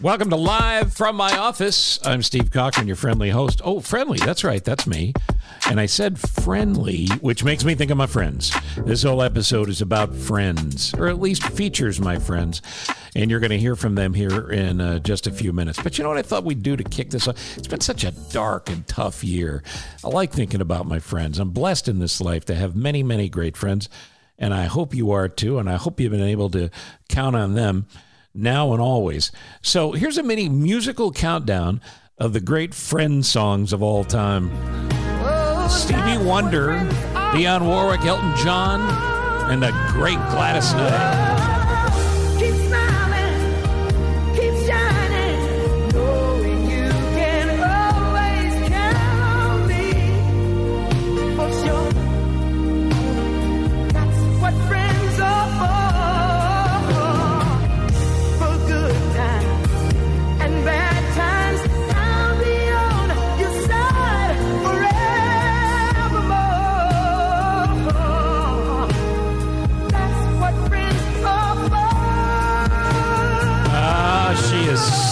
Welcome to Live from My Office. I'm Steve Cochran, your friendly host. Oh, friendly. That's right. That's me. And I said friendly, which makes me think of my friends. This whole episode is about friends, or at least features my friends. And you're going to hear from them here in just a few minutes. But you know what I thought we'd do to kick this off? It's been such a dark and tough year. I like thinking about my friends. I'm blessed in this life to have many, many great friends. And I hope you are too. And I hope you've been able to count on them now and always. So here's a mini musical countdown of the great friend songs of all time. Stevie Wonder, Dionne Warwick, Elton John, and the great Gladys Knight.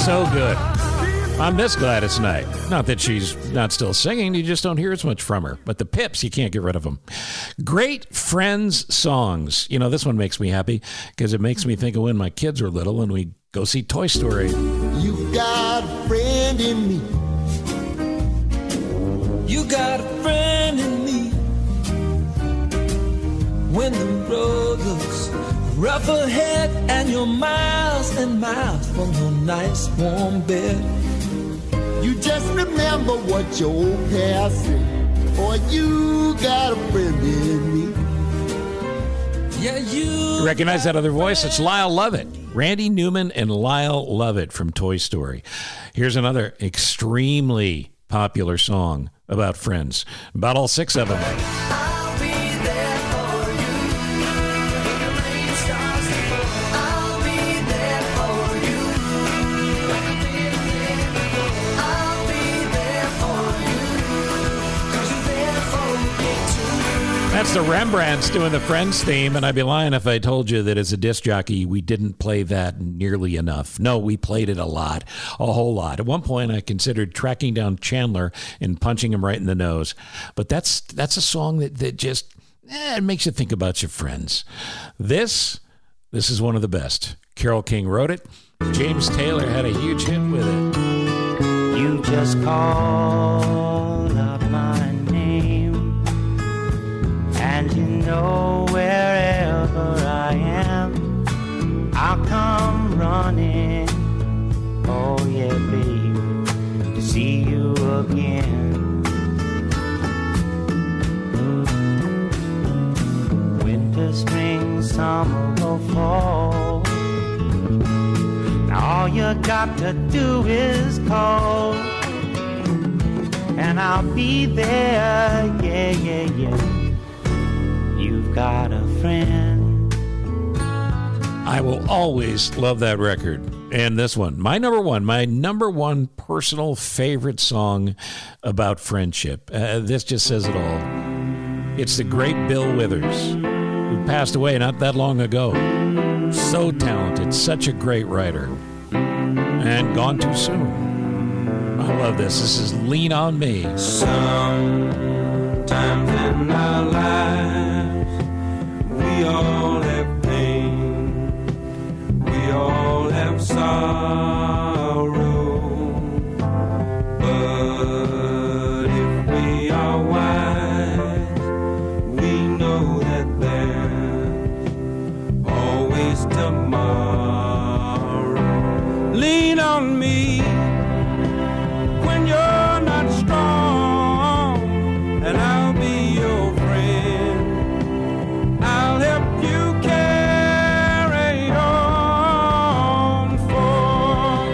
So good. I miss Gladys Knight. Not that she's not still singing, you just don't hear as much from her. But the Pips, you can't get rid of them. Great friends songs. You know, this one makes me happy because it makes me think of when my kids were little and we go see Toy Story. You got a friend in me. You got a friend in me. When the road looks rough ahead and you're miles and miles from your nice warm bed, you just remember what your old past said. Or you got a friend in me. Yeah, you recognize that other voice? It's Lyle Lovett. Randy Newman and Lyle Lovett from Toy Story. Here's another extremely popular song about friends. About all six of them. That's the Rembrandts doing the Friends theme, and I'd be lying if I told you that as a disc jockey, we didn't play that nearly enough. No, we played it a lot, a whole lot. At one point, I considered tracking down Chandler and punching him right in the nose. But that's a song that just it makes you think about your friends. This is one of the best. Carole King wrote it. James Taylor had a huge hit with it. You just call up my name, and you know wherever I am, I'll come running. Oh yeah, baby, to see you again. Winter, spring, summer, or fall, now all you got to do is call, and I'll be there. Yeah, yeah, yeah. You've got a friend. I will always love that record. And this one, my number one personal favorite song about friendship. This just says it all. It's the great Bill Withers, who passed away not that long ago. So talented, such a great writer, and gone too soon. I love this. This is Lean on Me. Sometimes in our lives, we all have pain, we all have sorrow, but if we are wise, we know that there's always tomorrow. Lean on me when you're not strong, and I'll be your friend. I'll help you carry on, for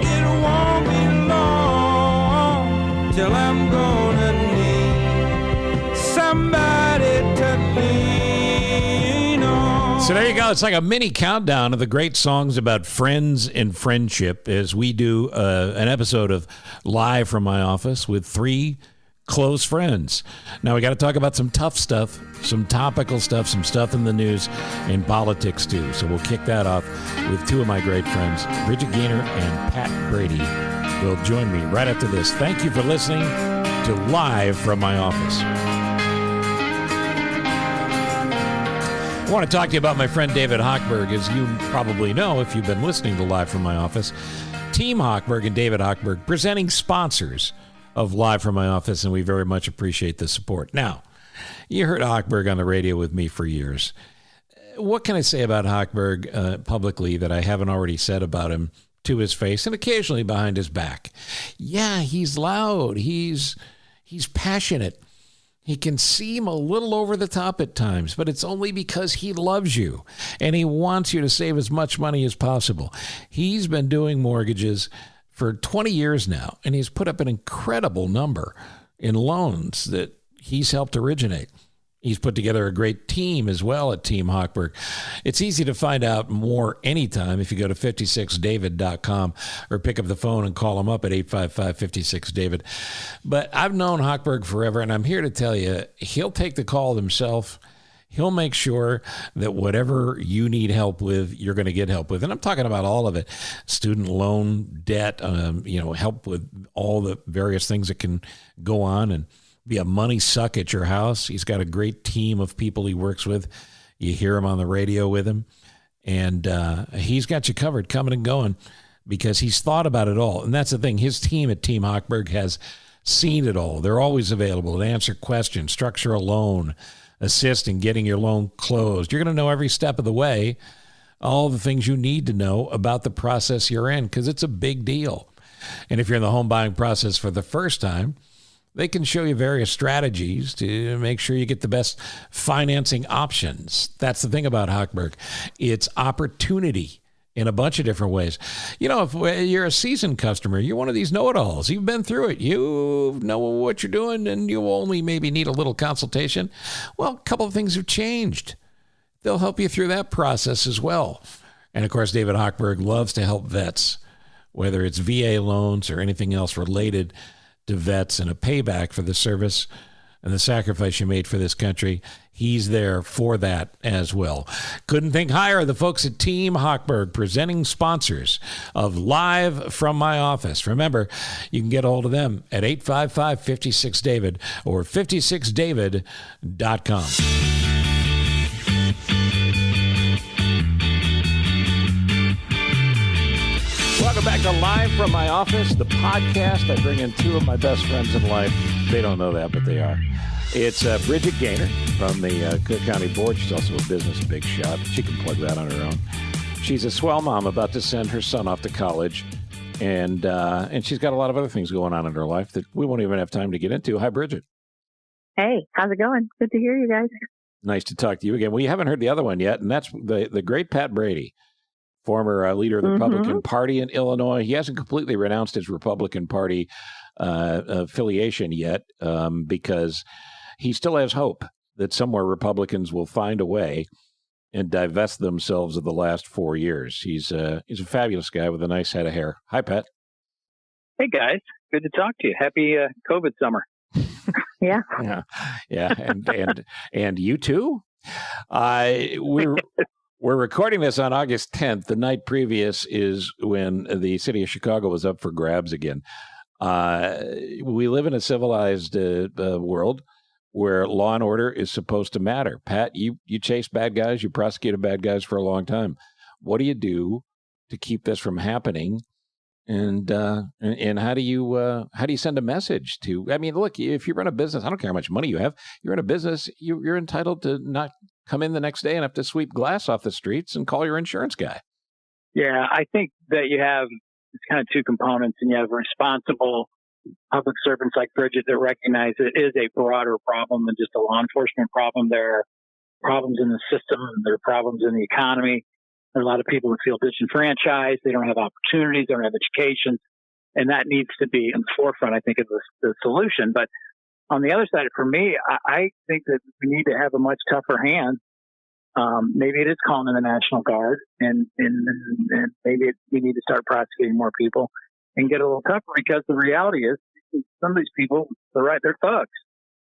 it won't be long till I'm gonna need somebody to lean on. So there you go. It's like a mini countdown of the great songs about friends and friendship as we do an episode of Live from My Office with three close friends. Now, we got to talk about some tough stuff, some topical stuff, some stuff in the news and politics, too. So we'll kick that off with two of my great friends, Bridget Gaynor and Pat Brady, will join me right after this. Thank you for listening to Live from My Office. I want to talk to you about my friend David Hochberg. As you probably know, if you've been listening to Live from My Office, Team Hochberg and David Hochberg, presenting sponsors of Live from My Office, and we very much appreciate the support. Now, you heard Hochberg on the radio with me for years. What can I say about Hochberg publicly that I haven't already said about him to his face and occasionally behind his back? Yeah, he's loud. He's passionate. He can seem a little over the top at times, but it's only because he loves you and he wants you to save as much money as possible. He's been doing mortgages for 20 years now, and he's put up an incredible number in loans that he's helped originate. He's put together a great team as well at Team Hochberg. It's easy to find out more anytime if you go to 56david.com or pick up the phone and call him up at 855-56-DAVID. But I've known Hochberg forever, and I'm here to tell you, he'll take the call himself. He'll make sure that whatever you need help with, you're going to get help with. And I'm talking about all of it. Student loan, debt, help with all the various things that can go on and be a money suck at your house. He's got a great team of people he works with. You hear him on the radio with him. And he's got you covered coming and going because he's thought about it all. And that's the thing. His team at Team Hochberg has seen it all. They're always available to answer questions, structure a loan, assist in getting your loan closed. You're going to know every step of the way, all the things you need to know about the process you're in, because it's a big deal. And if you're in the home buying process for the first time, they can show you various strategies to make sure you get the best financing options. That's the thing about Hochberg. It's opportunity in a bunch of different ways. You know, if you're a seasoned customer, you're one of these know-it-alls. You've been through it. You know what you're doing, and you only maybe need a little consultation. Well, a couple of things have changed. They'll help you through that process as well. And, of course, David Hochberg loves to help vets, whether it's VA loans or anything else related to vets and a payback for the service and the sacrifice you made for this country. He's there for that as well. Couldn't think higher. The folks at Team Hochberg, presenting sponsors of Live from My Office. Remember, you can get a hold of them at 855-56-DAVID or 56david.com. Welcome back to Live from My Office, the podcast. I bring in two of my best friends in life. They don't know that, but they are. It's Bridget Gaynor from the Cook County Board. She's also a business big shot. She can plug that on her own. She's a swell mom about to send her son off to college, and she's got a lot of other things going on in her life that we won't even have time to get into. Hi, Bridget. Hey, how's it going? Good to hear you guys. Nice to talk to you again. Well, you haven't heard the other one yet, and that's the great Pat Brady, former leader of the Republican Party in Illinois. He hasn't completely renounced his Republican Party affiliation yet because he still has hope that somewhere Republicans will find a way and divest themselves of the last 4 years. He's a fabulous guy with a nice head of hair. Hi, Pat. Hey, guys. Good to talk to you. Happy COVID summer. Yeah. Yeah. And you too? We're recording this on August 10th. The night previous is when the city of Chicago was up for grabs again. We live in a civilized world where law and order is supposed to matter. Pat, you chase bad guys, you prosecuted bad guys for a long time. What do you do to keep this from happening? And how do you send a message to? I mean, look, if you run a business, I don't care how much money you have. You're in a business, you're entitled to not come in the next day and have to sweep glass off the streets and call your insurance guy. Yeah, I think that you have kind of two components, and you have responsible public servants like Bridget that recognize it is a broader problem than just a law enforcement problem. There are problems in the system, and there are problems in the economy. There are a lot of people that feel disenfranchised. They don't have opportunities. They don't have education. And that needs to be in the forefront, I think, of the solution. But on the other side, for me, I think that we need to have a much tougher hand. Maybe it is calling in the National Guard, and maybe we need to start prosecuting more people and get a little tougher, because the reality is some of these people, they're thugs.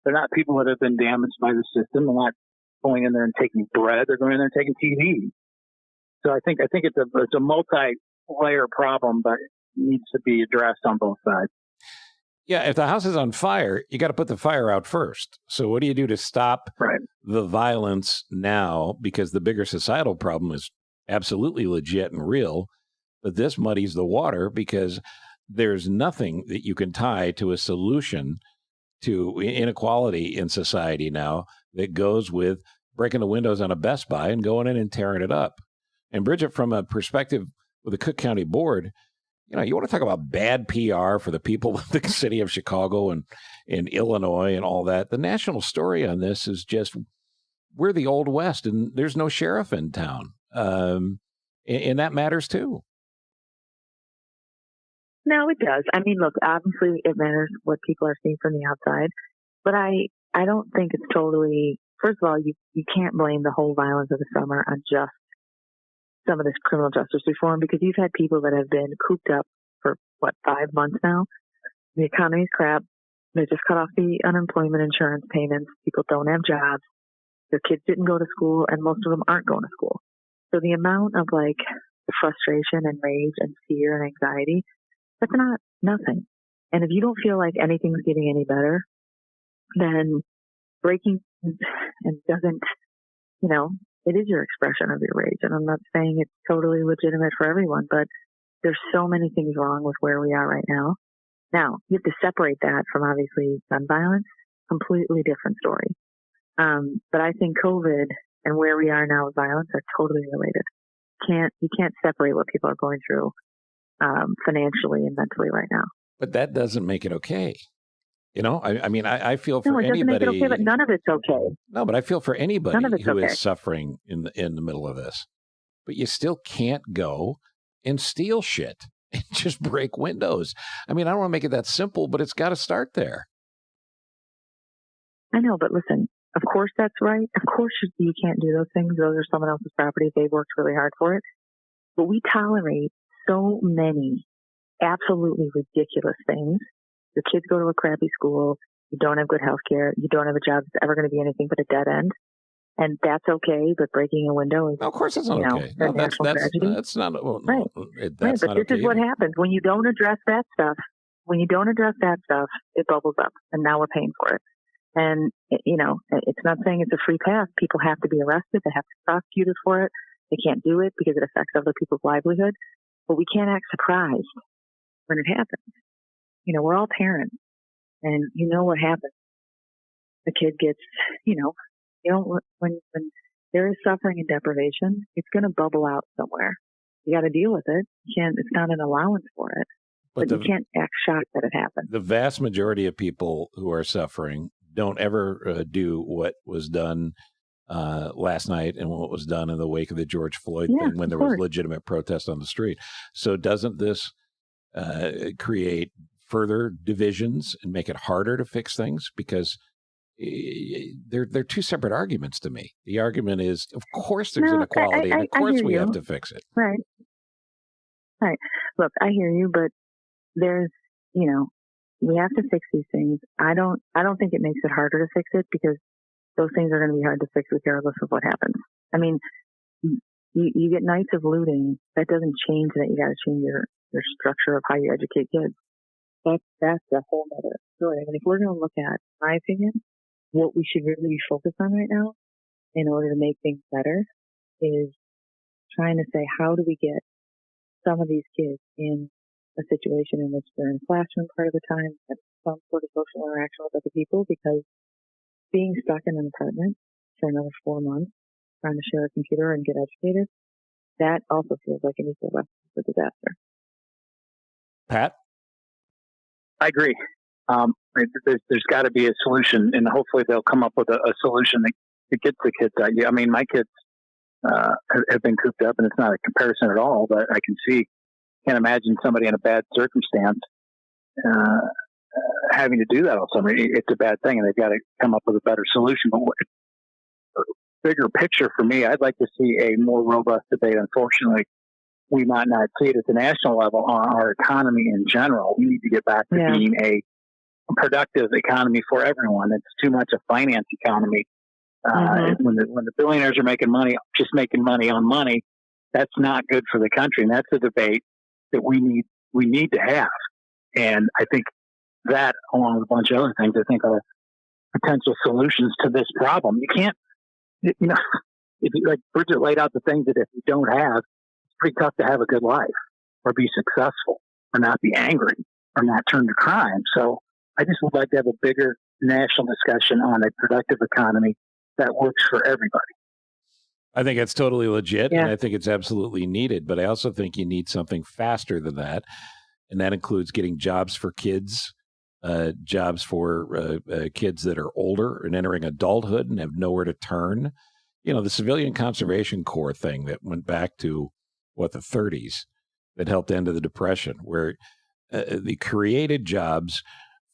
They're not people that have been damaged by the system. They're not going in there and taking bread. They're going in there and taking TV. So I think it's a multi-layer problem, but it needs to be addressed on both sides. Yeah, if the house is on fire, you got to put the fire out first. So what do you do to stop the violence now? Because the bigger societal problem is absolutely legit and real, but this muddies the water because there's nothing that you can tie to a solution to inequality in society now that goes with breaking the windows on a Best Buy and going in and tearing it up. And Bridget, from a perspective with the Cook County Board, you want to talk about bad PR for the people of the city of Chicago and in Illinois and all that. The national story on this is just we're the Old West and there's no sheriff in town. And that matters too. No, it does. I mean, look, obviously it matters what people are seeing from the outside, but I don't think it's totally, first of all, you can't blame the whole violence of the summer on just some of this criminal justice reform, because you've had people that have been cooped up for 5 months now. The economy's crap. They just cut off the unemployment insurance payments. People don't have jobs. Their kids didn't go to school, and most of them aren't going to school. So the amount of frustration and rage and fear and anxiety, that's not nothing. And if you don't feel like anything's getting any better, then breaking and doesn't, it is your expression of your rage. And I'm not saying it's totally legitimate for everyone, but there's so many things wrong with where we are right now. Now, you have to separate that from obviously gun violence, completely different story. But I think COVID and where we are now with violence are totally related. You can't separate what people are going through financially and mentally right now. But that doesn't make it okay. I feel for anybody. No, it doesn't make it okay, but none of it's okay. No, but I feel for anybody who is suffering in the middle of this. But you still can't go and steal shit and just break windows. I don't want to make it that simple, but it's got to start there. I know, but listen, of course that's right. Of course you can't do those things. Those are someone else's property. They worked really hard for it. But we tolerate so many absolutely ridiculous things. Your kids go to a crappy school. You don't have good health care. You don't have a job that's ever going to be anything but a dead end. And that's okay, but breaking a window is, of course, it's not okay. No, that's not right. That's but not this okay is what happens when you don't address that stuff. When you don't address that stuff, it bubbles up, and now we're paying for it. And it's not saying it's a free pass. People have to be arrested. They have to be prosecuted for it. They can't do it because it affects other people's livelihood. But we can't act surprised when it happens. We're all parents, and what happens. The kid gets, when there is suffering and deprivation, it's going to bubble out somewhere. You got to deal with it. It's not an allowance for it, but you can't act shocked that it happened. The vast majority of people who are suffering don't ever do what was done last night and what was done in the wake of the George Floyd thing when there was legitimate protest on the street. So doesn't this create further divisions and make it harder to fix things? Because they're two separate arguments to me. The argument is, of course, there's inequality, and of course we have to fix it. Right. Look, I hear you, but there's, we have to fix these things. I don't think it makes it harder to fix it, because those things are going to be hard to fix regardless of what happens. You get nights of looting. That doesn't change that you got to change your structure of how you educate kids. That's a whole other story. If we're going to look at, in my opinion, what we should really be focused on right now in order to make things better is trying to say, how do we get some of these kids in a situation in which they're in the classroom part of the time, have some sort of social interaction with other people, because being stuck in an apartment for another 4 months, trying to share a computer and get educated, that also feels like an equal recipe for disaster. Pat? I agree. There's got to be a solution, and hopefully they'll come up with a solution that gets the kids out. My kids have been cooped up, and it's not a comparison at all, but I can't imagine somebody in a bad circumstance having to do that all summer. It's a bad thing, and they've got to come up with a better solution. But bigger picture for me, I'd like to see a more robust debate. Unfortunately, we might not see it at the national level on our economy in general. We need to get back to being a productive economy for everyone. It's too much a finance economy. When the billionaires are making money, just making money on money, that's not good for the country. And that's a debate that we need to have. And I think that, along with a bunch of other things, I think are potential solutions to this problem. You can't, if you, like Bridget laid out the things that if you don't have, it's pretty tough to have a good life or be successful or not be angry or not turn to crime. So I just would like to have a bigger national discussion on a productive economy that works for everybody. I think it's totally legit, and I think it's absolutely needed. But I also think you need something faster than that, and that includes getting jobs for kids, jobs for kids that are older and entering adulthood and have nowhere to turn. The Civilian Conservation Corps thing that went back to, the 30s, that helped end the Depression, where they created jobs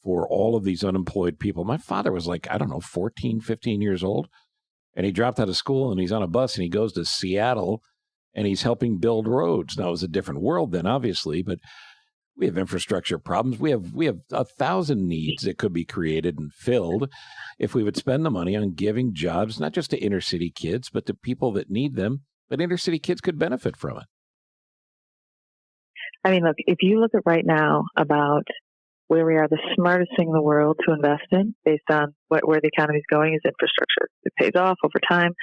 for all of these unemployed people. My father was 14, 15 years old. And he dropped out of school and he's on a bus and he goes to Seattle and he's helping build roads. Now, it was a different world then, obviously, but we have infrastructure problems. We have 1,000 needs that could be created and filled if we would spend the money on giving jobs, not just to inner city kids, but to people that need them. But inner city kids could benefit from it. I mean, look, if you look at right now about where we are, the smartest thing in the world to invest in based on where the economy is going is infrastructure. It pays off over time.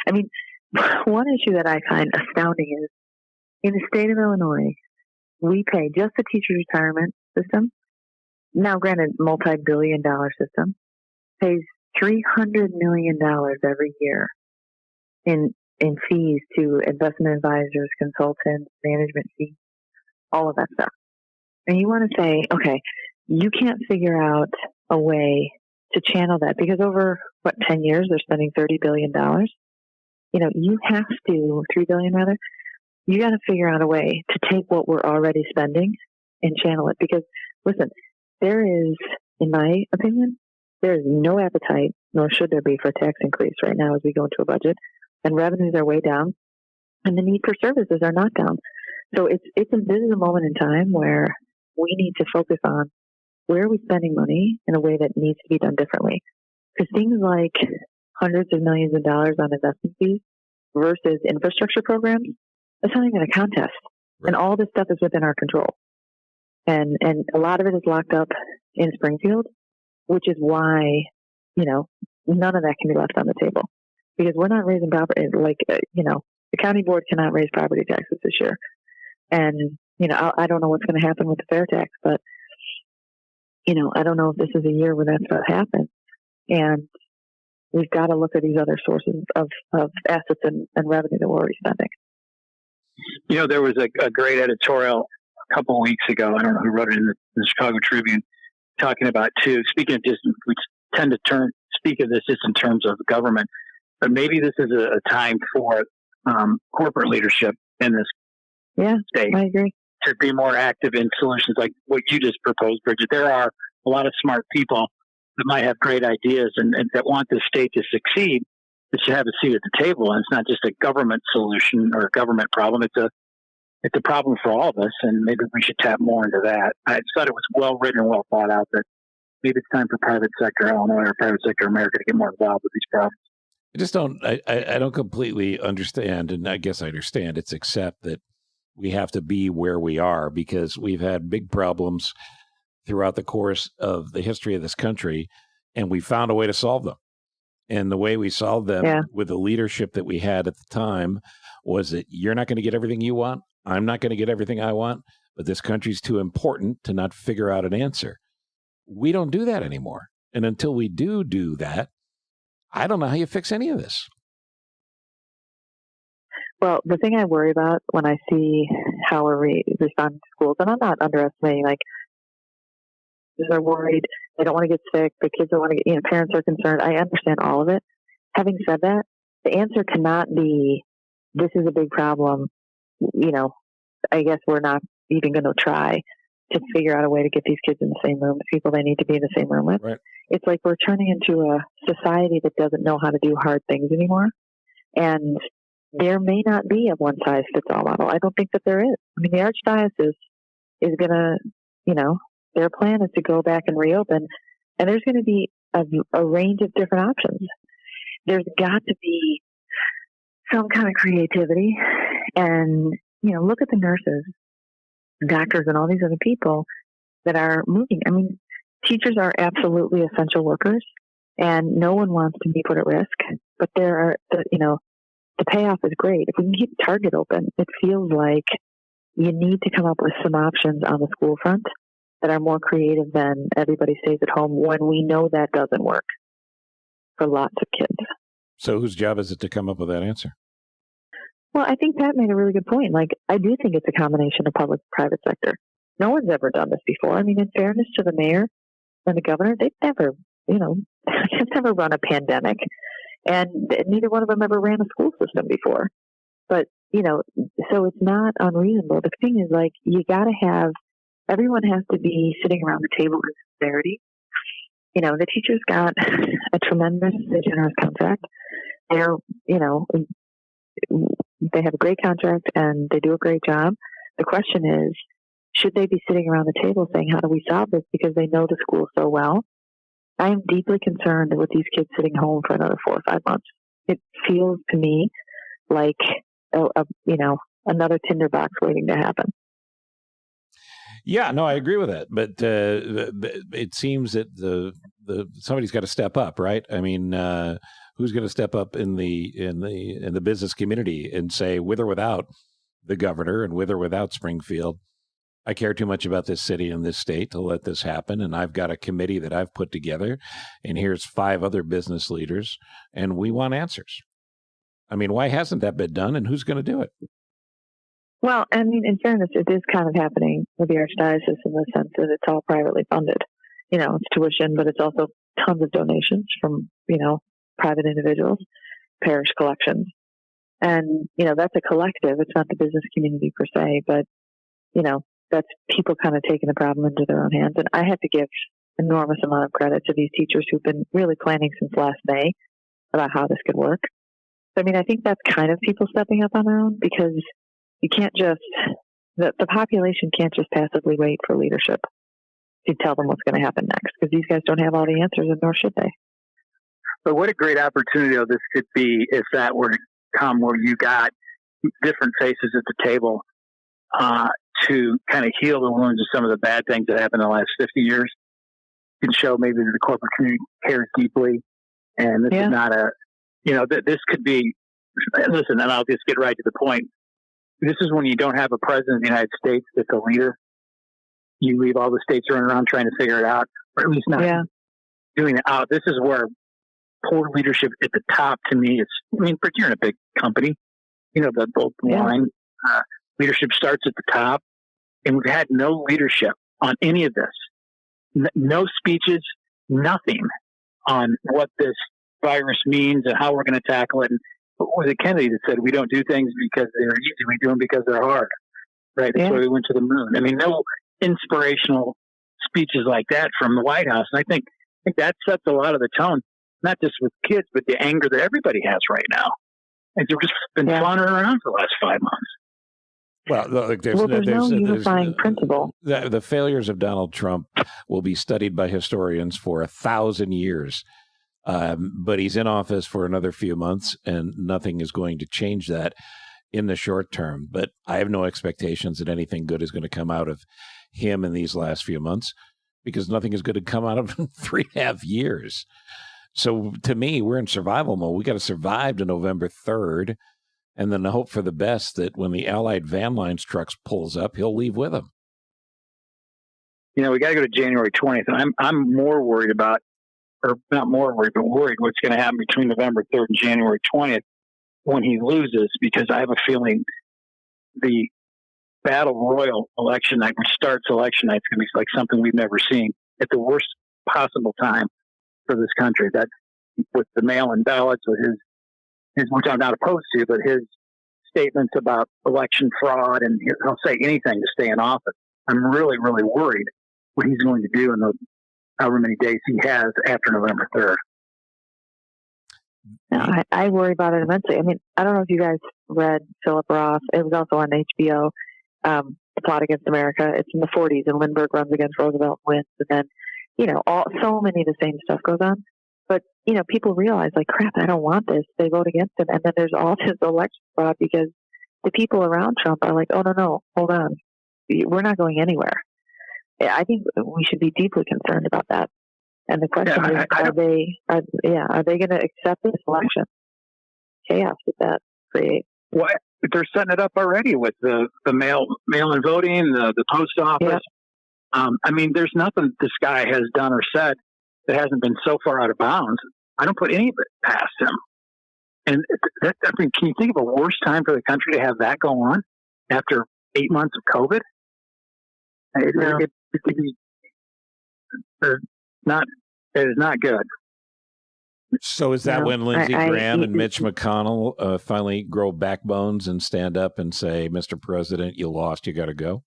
I mean, one issue that I find astounding is in the state of Illinois, we pay just the teacher's retirement system. Now, granted, multi-billion-dollar system pays $300 million every year in fees to investment advisors, consultants, management fees, all of that stuff. And you want to say, okay, you can't figure out a way to channel that because over 10 years they're spending $30 billion. You have to $3 billion rather. You got to figure out a way to take what we're already spending and channel it. Because listen, there is, in my opinion, there is no appetite, nor should there be, for a tax increase right now as we go into a budget, and revenues are way down, and the need for services are not down. So this is a moment in time where we need to focus on where are we spending money in a way that needs to be done differently? Because things like hundreds of millions of dollars on investment fees versus infrastructure programs, that's not even a contest. Right. And all this stuff is within our control. And a lot of it is locked up in Springfield, which is why, none of that can be left on the table. Because we're not raising property, the county board cannot raise property taxes this year. And, I don't know what's going to happen with the fair tax, but I don't know if this is a year where that stuff happens. And we've got to look at these other sources of assets and revenue that we're already spending. There was a great editorial a couple of weeks ago. I don't know who wrote it in the Chicago Tribune, talking about, speaking of just, we tend to speak of this just in terms of government, but maybe this is a time for corporate leadership in this state. I agree. To be more active in solutions like what you just proposed, Bridget. There are a lot of smart people that might have great ideas and that want this state to succeed, that should have a seat at the table. And it's not just a government solution or a government problem. It's a problem for all of us, and maybe we should tap more into that. I thought it was well written and well thought out that maybe it's time for private sector Illinois or private sector America to get more involved with these problems. I just don't. I don't completely understand, and I guess I understand. It's except that we have to be where we are because we've had big problems throughout the course of the history of this country, and we found a way to solve them. And the way we solved them with the leadership that we had at the time was that you're not going to get everything you want. I'm not going to get everything I want, but this country's too important to not figure out an answer. We don't do that anymore. And until we do that, I don't know how you fix any of this. Well, the thing I worry about when I see how we're responding to schools, and I'm not underestimating, they're worried, they don't want to get sick, the kids don't want to get, parents are concerned. I understand all of it. Having said that, the answer cannot be, this is a big problem, I guess we're not even going to try to figure out a way to get these kids in the same room, the people they need to be in the same room with. Right. It's like we're turning into a society that doesn't know how to do hard things anymore. And there may not be a one-size-fits-all model. I don't think that there is. I mean, the Archdiocese is going to, their plan is to go back and reopen, and there's going to be a range of different options. There's got to be some kind of creativity, and look at the nurses, doctors, and all these other people that are moving. I mean, teachers are absolutely essential workers, and no one wants to be put at risk. But the payoff is great. If we can keep Target open, it feels like you need to come up with some options on the school front that are more creative than everybody stays at home when we know that doesn't work for lots of kids. So whose job is it to come up with that answer? Well, I think Pat made a really good point. Like, I do think it's a combination of public and private sector. No one's ever done this before. I mean, in fairness to the mayor and the governor, they've never run a pandemic, and neither one of them ever ran a school system before. But, so it's not unreasonable. The thing is, like, you got to have, everyone has to be sitting around the table in sincerity. The teachers got a tremendously generous contract. They're, they have a great contract and they do a great job. The question is, should they be sitting around the table saying, how do we solve this? Because they know the school so well. I am deeply concerned with these kids sitting home for another 4 or 5 months. It feels to me like, another tinderbox waiting to happen. Yeah, no, I agree with that. But it seems that somebody's got to step up, right? I mean, who's going to step up in the business community and say, with or without the governor and with or without Springfield, I care too much about this city and this state to let this happen. And I've got a committee that I've put together, and here's 5 other business leaders, and we want answers. I mean, why hasn't that been done, and who's going to do it? Well, I mean, in fairness, it is kind of happening with the Archdiocese in the sense that it's all privately funded. It's tuition, but it's also tons of donations from, private individuals, parish collections. And, that's a collective. It's not the business community per se, but, that's people kind of taking the problem into their own hands. And I have to give enormous amount of credit to these teachers who've been really planning since last May about how this could work. I mean, I think that's kind of people stepping up on their own, because you can't just, the population can't just passively wait for leadership to tell them what's going to happen next, because these guys don't have all the answers, and nor should they. But what a great opportunity this could be if that were to come, where you got different faces at the table to kind of heal the wounds of some of the bad things that happened in the last 50 years. You can show maybe that the corporate community cares deeply, and this is not this could be, listen, and I'll just get right to the point. This is when you don't have a president of the United States that's a leader. You leave all the states running around trying to figure it out, or at least not doing it out. This is where poor leadership at the top, to me, but you're in a big company. The line, leadership starts at the top, and we've had no leadership on any of this. No speeches, nothing on what this virus means and how we're going to tackle it. And what was it, Kennedy, that said we don't do things because they're easy, we do them because they're hard, right? That's why we went to the moon. I mean, no inspirational speeches like that from the White House. And I think that sets a lot of the tone, not just with kids, but the anger that everybody has right now. And they've just been fawning around for the last 5 months. Well, look, there's no unifying principle. The failures of Donald Trump will be studied by historians for 1,000 years. But he's in office for another few months, and nothing is going to change that in the short term. But I have no expectations that anything good is going to come out of him in these last few months, because nothing is going to come out of him in 3.5 years. So to me, we're in survival mode. We got to survive to November 3rd, and then hope for the best that when the Allied Van Lines trucks pulls up, he'll leave with them. We got to go to January 20th, and I'm more worried about, or not more worried, but worried what's going to happen between November 3rd and January 20th when he loses, because I have a feeling the Battle Royal election night, which starts election night, is going to be like something we've never seen at the worst possible time for this country. That with the mail-in ballots, with his which I'm not opposed to, but his statements about election fraud, and he'll say anything to stay in office. I'm really, really worried what he's going to do in the however many days he has after November 3rd. No, I worry about it immensely. I mean, I don't know if you guys read Philip Roth. It was also on HBO. the plot against America. It's in the 40s, and Lindbergh runs against Roosevelt and wins, and then, so many of the same stuff goes on. But, people realize, like, crap, I don't want this. They vote against him. And then there's all this election fraud because the people around Trump are like, oh, no, hold on. We're not going anywhere. I think we should be deeply concerned about that. And the question is, are they going to accept this election? Chaos that that creates. Well, they're setting it up already with the mail-in voting, the post office. Yeah. There's nothing this guy has done or said that hasn't been so far out of bounds. I don't put any of it past him. And can you think of a worse time for the country to have that go on after 8 months of COVID? It is not good. So is that when Lindsey Graham and Mitch McConnell finally grow backbones and stand up and say, Mr. President, you lost, you got to go?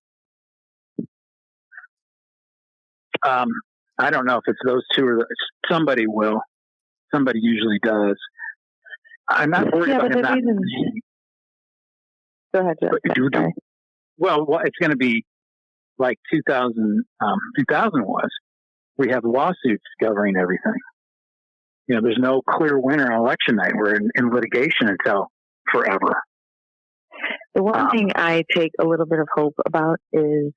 I don't know if it's those two or somebody will. Somebody usually does. I'm not worried about him not. Go ahead, Jeff. Well, it's going to be like 2000 was. We have lawsuits governing everything. There's no clear winner on election night. We're in litigation until forever. The one thing I take a little bit of hope about is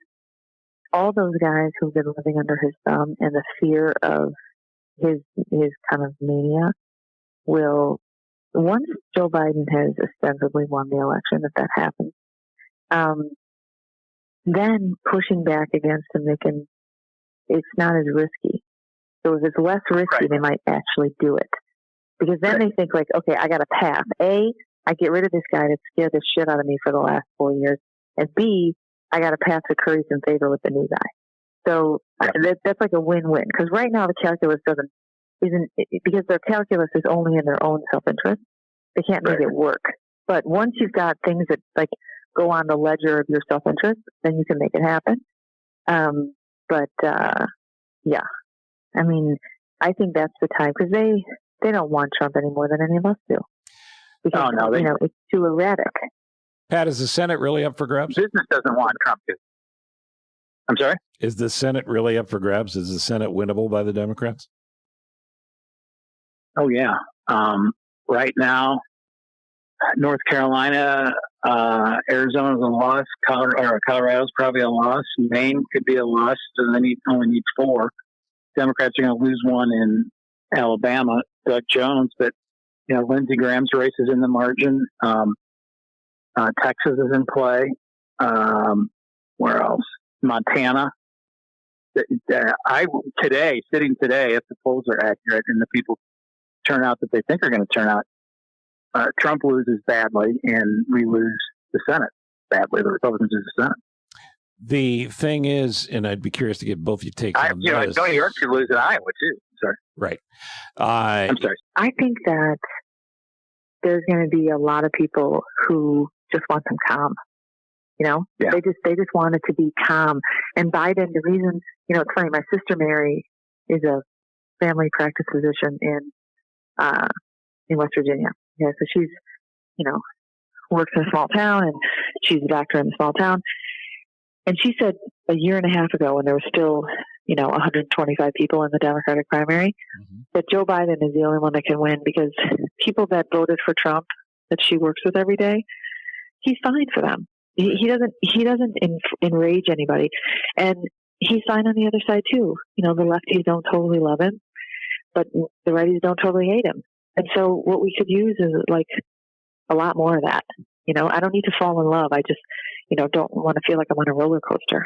all those guys who've been living under his thumb and the fear of his kind of mania will, once Joe Biden has ostensibly won the election, if that happens, then pushing back against him, it's not as risky. So if it's less risky, they might actually do it. Because then they think like, okay, I got a path. A, I get rid of this guy that scared the shit out of me for the last 4 years. And B, I got a path to curry some favor with the new guy. So that's like a win-win. Because right now the calculus isn't because their calculus is only in their own self-interest. They can't make it work. But once you've got things that like go on the ledger of your self-interest, then you can make it happen. I think that's the time because they don't want Trump any more than any of us do. Because, it's too erratic. Pat, is the Senate really up for grabs? Business doesn't want Trump to. I'm sorry? Is the Senate really up for grabs? Is the Senate winnable by the Democrats? Oh, yeah. Right now, North Carolina, Arizona's a loss. Colorado's probably a loss. Maine could be a loss, so they only need 4. Democrats are going to lose one in Alabama, Doug Jones, but Lindsey Graham's race is in the margin. Texas is in play. Where else? Montana. Sitting today, if the polls are accurate and the people turn out that they think are going to turn out, Trump loses badly and we lose the Senate badly. The Republicans lose the Senate. The thing is, and I'd be curious to get both of your takes on this. New York could lose in Iowa too. Sorry. Right. I'm sorry. I think that there's going to be a lot of people who just want some calm. They just want it to be calm. And Biden, the reason, it's funny. My sister Mary is a family practice physician in West Virginia. Yeah, so she's, works in a small town, and she's a doctor in a small town. And she said a year and a half ago, when there were still, 125 people in the Democratic primary, that Joe Biden is the only one that can win because people that voted for Trump that she works with every day, he's fine for them. He doesn't enrage anybody, and he's fine on the other side too. The lefties don't totally love him, but the righties don't totally hate him. And so what we could use is like a lot more of that. I don't need to fall in love. I just, don't want to feel like I'm on a roller coaster.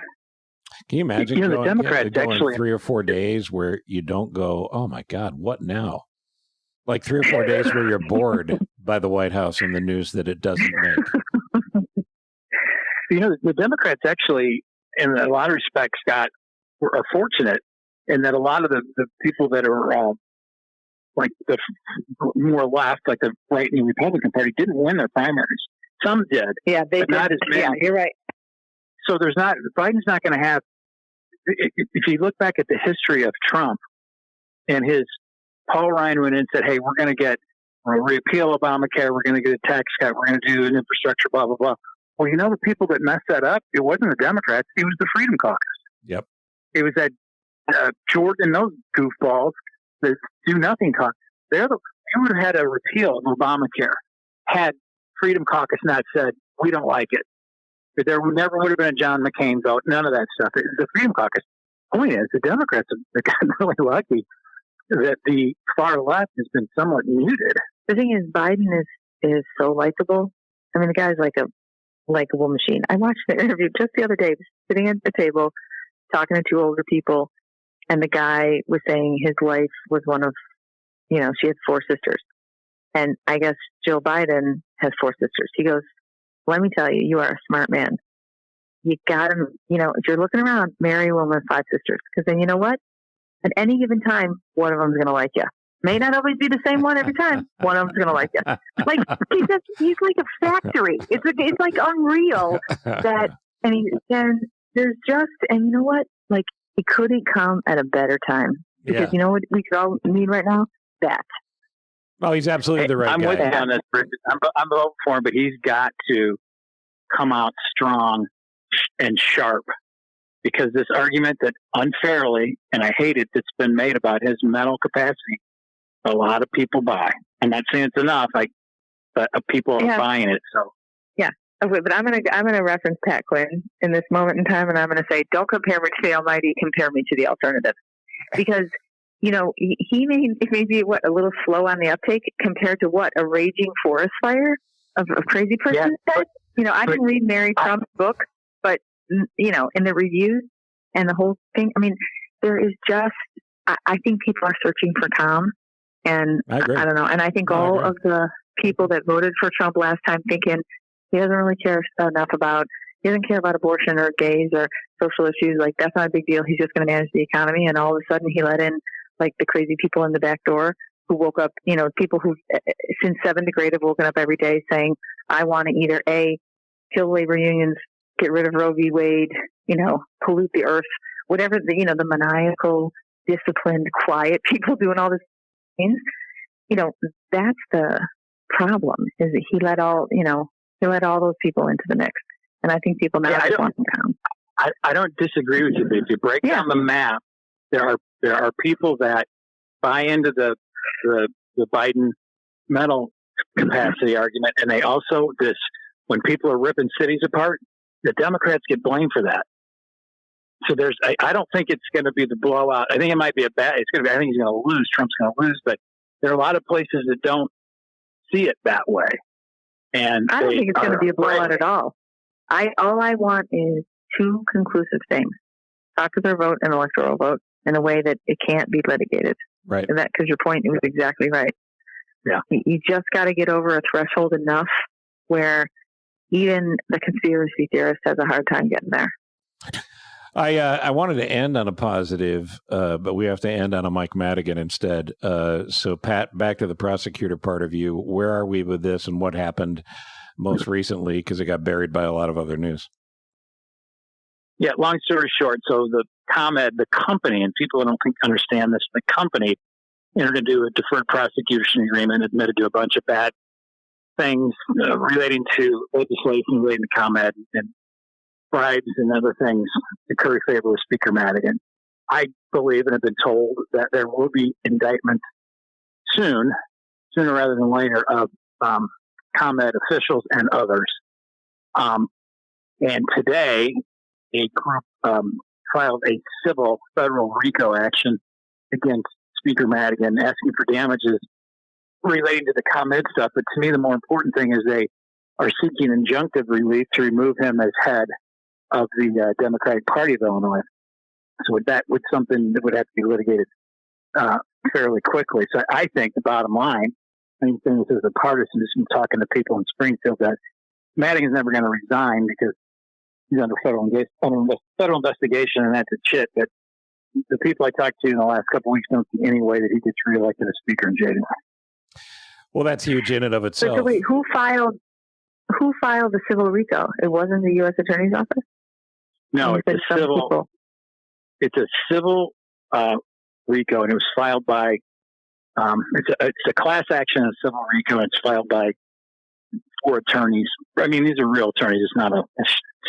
Can you imagine the Democrats going 3 or 4 days where you don't go, oh my God, what now? Like 3 or 4 days where you're bored by the White House and the news that it doesn't make. The Democrats actually, in a lot of respects, are fortunate in that a lot of the people that are like the more left, like the right-wing Republican Party, didn't win their primaries. Some did. Yeah, they did. Not as many. Yeah, you're right. So Biden's not going to have, if you look back at the history of Trump and Paul Ryan went in and said, hey, we're going to repeal Obamacare, we're going to get a tax cut, we're going to do an infrastructure, blah, blah, blah. Well, the people that messed that up, it wasn't the Democrats. It was the Freedom Caucus. Yep. It was that Jordan, those goofballs, the Do Nothing Caucus. You would have had a repeal of Obamacare had Freedom Caucus not said, we don't like it. But there never would have been a John McCain vote, none of that stuff. It was the Freedom Caucus. The point is, the Democrats have gotten really lucky that the far left has been somewhat muted. The thing is, Biden is so likable. I mean, the guy's like a likable machine. I watched the interview just the other day, sitting at the table, talking to two older people, and the guy was saying his wife was one of, she had 4 sisters. And I guess Joe Biden has 4 sisters. He goes, let me tell you, you are a smart man. You got him, if you're looking around, marry a woman with 5 sisters. Because then you know what? At any given time, one of them's going to like you. May not always be the same one every time. One of them's going to like you. Like, he's like a factory. It's like unreal that, and there's just, and you know what? Like, he couldn't come at a better time. Because you know what we could all need right now? That. Oh, he's absolutely the right I'm guy. with you on this, Bridget. I'm voting for him, but he's got to come out strong and sharp, because this argument that unfairly, and I hate it, that's been made about his mental capacity, a lot of people buy. I'm not saying it's enough, but people are buying it. So yeah, okay, but I'm gonna reference Pat Quinn in this moment in time, and I'm gonna say, don't compare me to the Almighty, compare me to the alternative, because he may be a little slow on the uptake compared to what a raging forest fire of a crazy person said. I didn't read Mary Trump's book, but in the reviews and the whole thing, I mean, there is just, I think people are searching for calm, and I don't know. And I think all of the people that voted for Trump last time thinking he doesn't really care enough he doesn't care about abortion or gays or social issues. Like, that's not a big deal. He's just going to manage the economy. And all of a sudden he let in like the crazy people in the back door who woke up, people who since 7th grade have woken up every day saying, I want to either A, kill labor unions, get rid of Roe v. Wade, pollute the earth, whatever the maniacal, disciplined, quiet people doing all these things. That's the problem, is that he let all those people into the mix. And I think people now just want him down. I don't disagree with you. If you break down the map, there are people that buy into the Biden mental capacity argument, and they also when people are ripping cities apart, the Democrats get blamed for that. So I don't think it's going to be the blowout. I think it might be I think he's going to lose. Trump's going to lose, but there are a lot of places that don't see it that way. And I don't think it's going to be a blowout at all. All I want is 2 conclusive things: popular vote and electoral vote, in a way that it can't be litigated. Right. And that, because your point was exactly right. Yeah. You just got to get over a threshold enough where even the conspiracy theorist has a hard time getting there. I wanted to end on a positive, but we have to end on a Mike Madigan instead. So, Pat, back to the prosecutor part of you. Where are we with this, and what happened most recently? Because it got buried by a lot of other news. Yeah, long story short, so the ComEd, the company, and people don't understand this, the company entered into a deferred prosecution agreement, admitted to a bunch of bad things relating to legislation relating to ComEd and bribes and other things to curry favor with Speaker Madigan. I believe and have been told that there will be indictments sooner rather than later, of ComEd officials and others. And today, a group filed a civil federal RICO action against Speaker Madigan, asking for damages relating to the ComEd stuff. But to me, the more important thing is they are seeking injunctive relief to remove him as head of the Democratic Party of Illinois. So that would something that would have to be litigated fairly quickly. So I think the bottom line, main thing is, as a partisan, just from talking to people in Springfield, that Madigan's never going to resign because he's under federal investigation, and that's a chit. But the people I talked to in the last couple of weeks don't see any way that he gets reelected as Speaker in January. Well, that's huge in and of itself. So wait, who filed the civil RICO? It wasn't the U.S. Attorney's Office? No, it's a civil. It's a civil RICO, and it was filed by. It's a class action of civil RICO, and it's filed by 4 attorneys. I mean, these are real attorneys. It's not a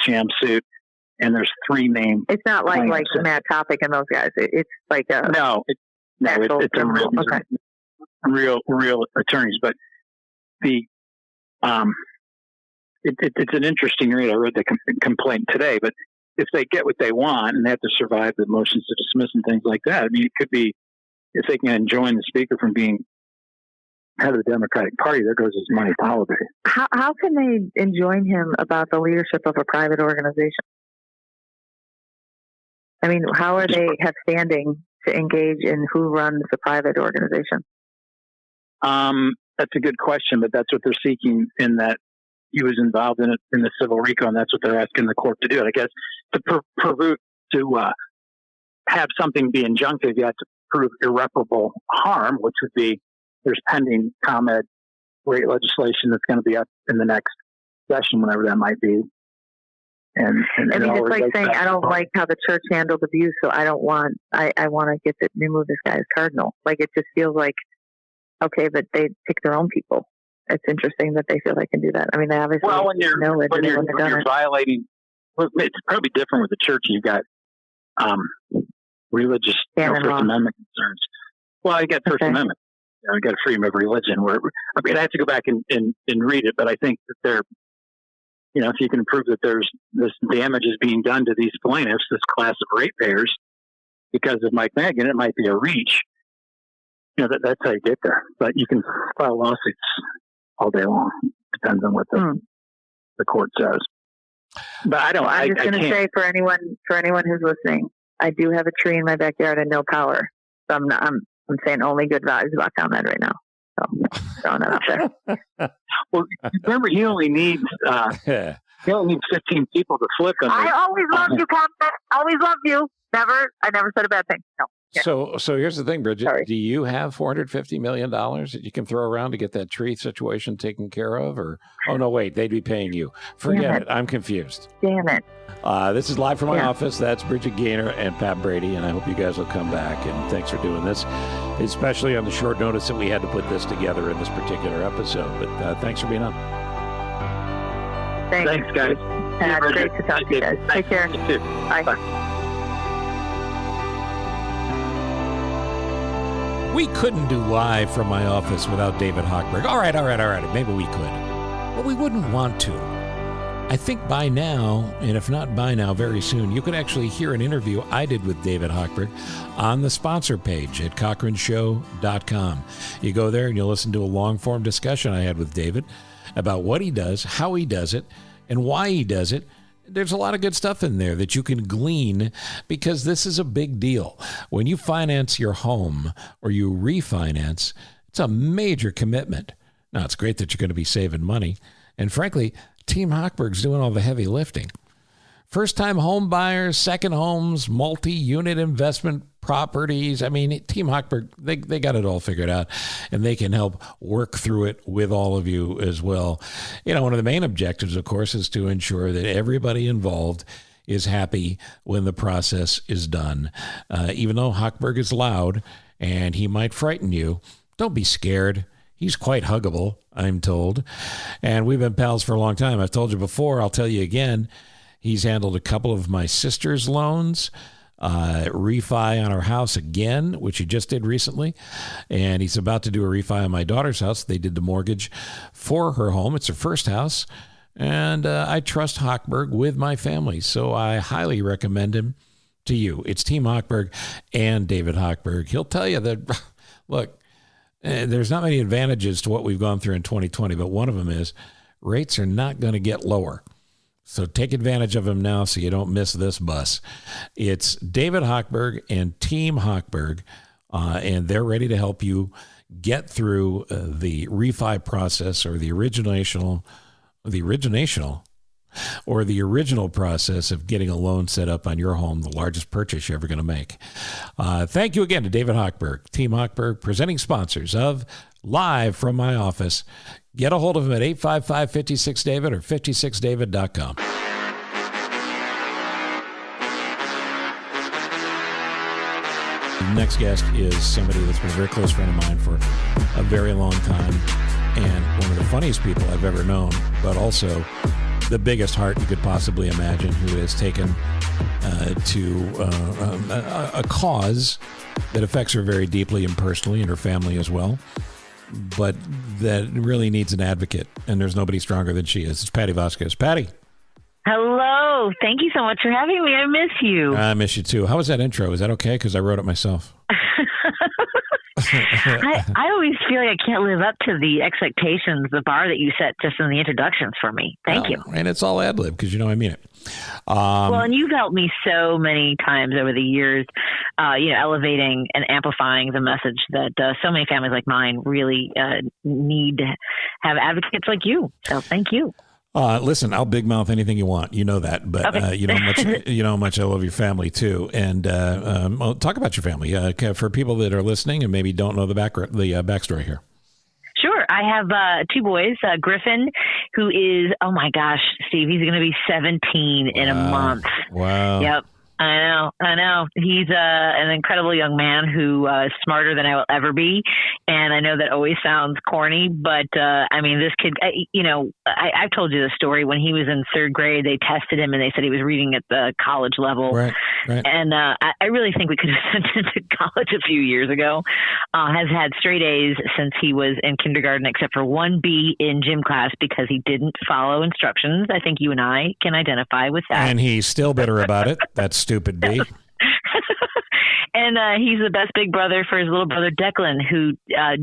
sham suit. And there's 3 named. It's not like Matt Topic and those guys. It's like a it's a real, okay. real attorneys. But the it's an interesting read. I read the complaint today. But if they get what they want and they have to survive the motions to dismiss and things like that, I mean, it could be if they can enjoin the speaker from being head of the Democratic Party, there goes his money holiday. How can they enjoin him about the leadership of a private organization? I mean, how are they have standing to engage in who runs the private organization? That's a good question, but that's what they're seeking in that he was involved in it in the civil RICO, and that's what they're asking the court to do. And I guess to have something be injunctive, you have to prove irreparable harm, which would be there's pending ComEd rate legislation that's going to be up in the next session, whenever that might be. And I mean, it's like saying, I don't like how the church handled abuse, so I want to get to remove this guy as cardinal. Like, it just feels like, okay, but they pick their own people. It's interesting that they feel they can do that. I mean, they obviously when you're violating, it's probably different with the church. You've got religious First Amendment concerns. Well, you got First Amendment. You got freedom of religion. I mean, I have to go back and read it, but I think that they're, if you can prove that there's this damage is being done to these plaintiffs, this class of ratepayers, because of Mike Madigan, it might be a reach. That's how you get there. But you can file lawsuits all day long. Depends on what the court says. But I'm just going to say for anyone who's listening, I do have a tree in my backyard and no power. So I'm saying only good values about ComEd right now. So throwing that out there. Well, remember, he only needs 15 people to flip him. I always loved you, ComEd. Always loved you. I never said a bad thing. No. Yeah. So here's the thing, Bridget. Sorry. Do you have $450 million that you can throw around to get that tree situation taken care of? Or, oh, no, wait, they'd be paying you. Forget it. I'm confused. Damn it. This is Live from my office. That's Bridget Gaynor and Pat Brady, and I hope you guys will come back. And thanks for doing this, especially on the short notice that we had to put this together in this particular episode. But thanks for being on. Thanks guys. Pat, great to talk to you guys. Take care. You too. Bye. We couldn't do Live from my office without David Hochberg. All right. Maybe we could. But we wouldn't want to. I think by now, and if not by now, very soon, you can actually hear an interview I did with David Hochberg on the sponsor page at CochranShow.com. You go there and you'll listen to a long-form discussion I had with David about what he does, how he does it, and why he does it. There's a lot of good stuff in there that you can glean because this is a big deal. When you finance your home or you refinance, it's a major commitment. Now, it's great that you're going to be saving money. And frankly, Team Hochberg's doing all the heavy lifting. First-time home buyers, second homes, multi-unit investment properties. I mean, Team Hochberg, they got it all figured out, and they can help work through it with all of you as well. One of the main objectives, of course, is to ensure that everybody involved is happy when the process is done. Even though Hochberg is loud and he might frighten you, don't be scared. He's quite huggable, I'm told. And we've been pals for a long time. I've told you before, I'll tell you again. He's handled a couple of my sister's loans, refi on our house again, which he just did recently. And he's about to do a refi on my daughter's house. They did the mortgage for her home. It's her first house. And I trust Hochberg with my family. So I highly recommend him to you. It's Team Hochberg and David Hochberg. He'll tell you that, look, there's not many advantages to what we've gone through in 2020, but one of them is rates are not going to get lower. So take advantage of them now so you don't miss this bus. It's David Hochberg and Team Hochberg, and they're ready to help you get through the refi process or the original process of getting a loan set up on your home, the largest purchase you're ever going to make. Thank you again to David Hochberg, Team Hochberg, presenting sponsors of Live from my office. Get a hold of him at 855-56-DAVID or 56david.com. The next guest is somebody that's been a very close friend of mine for a very long time. and one of the funniest people I've ever known, but also the biggest heart you could possibly imagine, who has taken to a cause that affects her very deeply and personally, and her family as well, but that really needs an advocate, and there's nobody stronger than she is. It's Patti Vasquez. Patti. Hello. Thank you so much for having me. I miss you. I miss you too. How was that intro? Is that okay? Because I wrote it myself. I always feel like I can't live up to the expectations, the bar that you set just in the introductions for me. Thank you. And it's all ad lib because you know I mean it. Well, and you've helped me so many times over the years, elevating and amplifying the message that so many families like mine really need to have advocates like you. So thank you. Listen, I'll big mouth anything you want. You know that, but okay. you know how much I love your family too. And talk about your family for people that are listening and maybe don't know the backstory here. Sure. I have two boys, Griffin, who is, oh my gosh, Steve, he's going to be 17 in a month. Wow. Yep. I know. He's an incredible young man who is smarter than I will ever be. And I know that always sounds corny, but I mean, this kid, I've told you the story. When he was in third grade, they tested him and they said he was reading at the college level. Right. And I really think we could have sent him to college a few years ago. Has had straight A's since he was in kindergarten, except for one B in gym class because he didn't follow instructions. I think you and I can identify with that. And he's still bitter about it. That's stupid B. And he's the best big brother for his little brother, Declan, who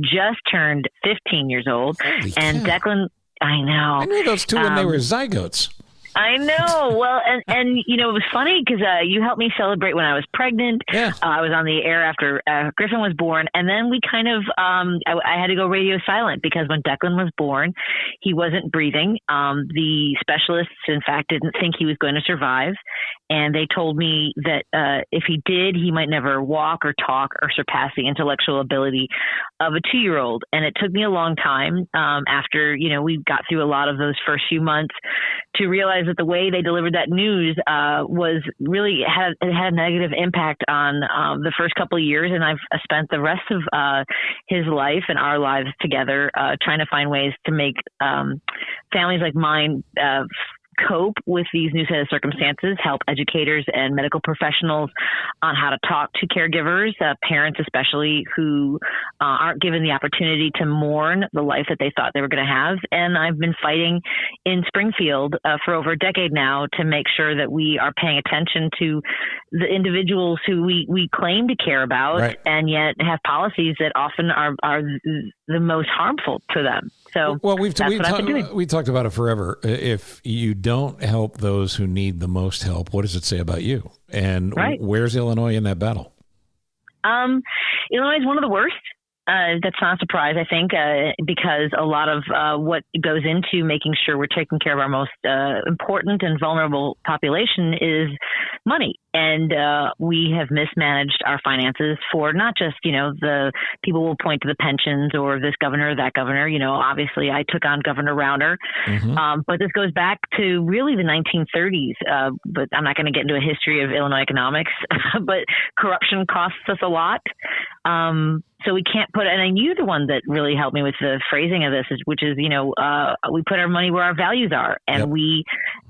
just turned 15 years old. Holy and cow. Declan, I know. I knew those two when they were zygotes. I know. Well, and it was funny because you helped me celebrate when I was pregnant. Yeah. I was on the air after Griffin was born. And then we kind of, I had to go radio silent because when Declan was born, he wasn't breathing. The specialists, in fact, didn't think he was going to survive. And they told me that if he did, he might never walk or talk or surpass the intellectual ability of a 2-year-old. And it took me a long time after, we got through a lot of those first few months to realize that the way they delivered that news was really had a negative impact on the first couple of years. And I've spent the rest of his life and our lives together trying to find ways to make families like mine cope with these new set of circumstances, help educators and medical professionals on how to talk to caregivers, parents especially, who aren't given the opportunity to mourn the life that they thought they were going to have. And I've been fighting in Springfield for over a decade now to make sure that we are paying attention to the individuals who we claim to care about, right, and yet have policies that often are the most harmful to them. So we've talked about it forever. If you don't help those who need the most help, what does it say about you? And right. Where's Illinois in that battle? Illinois is one of the worst. That's not a surprise, I think, because a lot of what goes into making sure we're taking care of our most important and vulnerable population is money. And we have mismanaged our finances for not just, the people will point to the pensions or this governor or that governor. Obviously I took on Governor Rauner, but this goes back to really the 1930s. But I'm not going to get into a history of Illinois economics, but corruption costs us a lot. So we can't and you're the one that really helped me with the phrasing of this, which is, we put our money where our values are. And yep. We,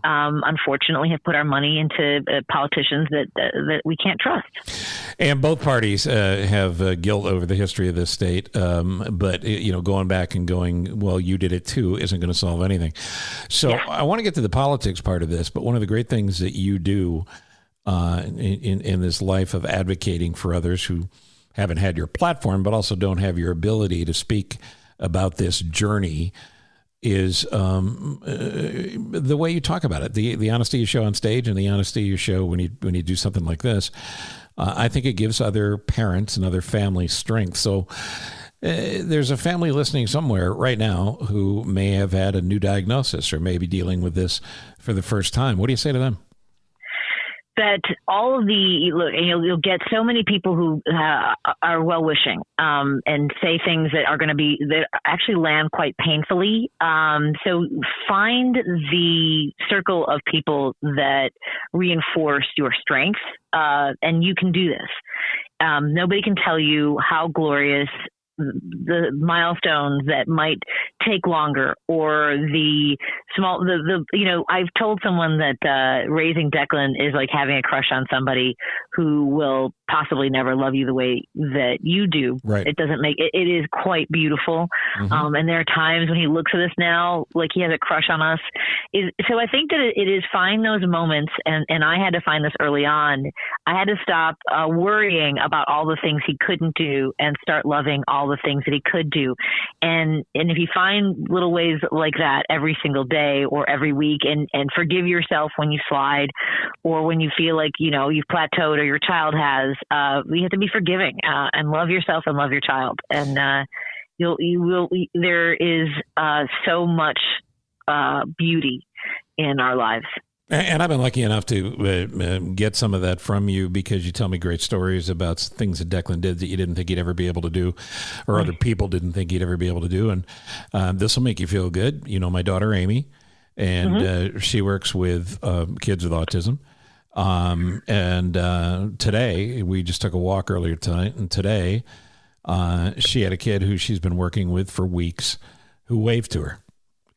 unfortunately, have put our money into politicians that we can't trust. And both parties have guilt over the history of this state. But, going back and going, well, you did it too, isn't going to solve anything. So yeah. I want to get to the politics part of this. But one of the great things that you do in this life of advocating for others who haven't had your platform, but also don't have your ability to speak about this journey is the way you talk about it, the honesty you show on stage and the honesty you show when you do something like this. I think it gives other parents and other families strength. So there's a family listening somewhere right now who may have had a new diagnosis or may be dealing with this for the first time. What do you say to them? That all of you'll get so many people who are well-wishing and say things that are going to that actually land quite painfully. So find the circle of people that reinforce your strengths, and you can do this. Nobody can tell you how glorious the milestones that might take longer, or the I've told someone that raising Declan is like having a crush on somebody who will possibly never love you the way that you do. Right. It doesn't make it is quite beautiful. Mm-hmm. And there are times when he looks at us now like he has a crush on us. So I think that it is find those moments, and I had to find this early on. I had to stop worrying about all the things he couldn't do and start loving all the things that he could do. And if you find little ways like that every single day or every week, and forgive yourself when you slide or when you feel like, you've plateaued or your child has, you have to be forgiving and love yourself and love your child. And there is so much beauty in our lives. And I've been lucky enough to get some of that from you, because you tell me great stories about things that Declan did that you didn't think he'd ever be able to do, or other people didn't think he'd ever be able to do. And this will make you feel good. My daughter, Amy, and she works with kids with autism. And today, we just took a walk earlier tonight, and today she had a kid who she's been working with for weeks who waved to her.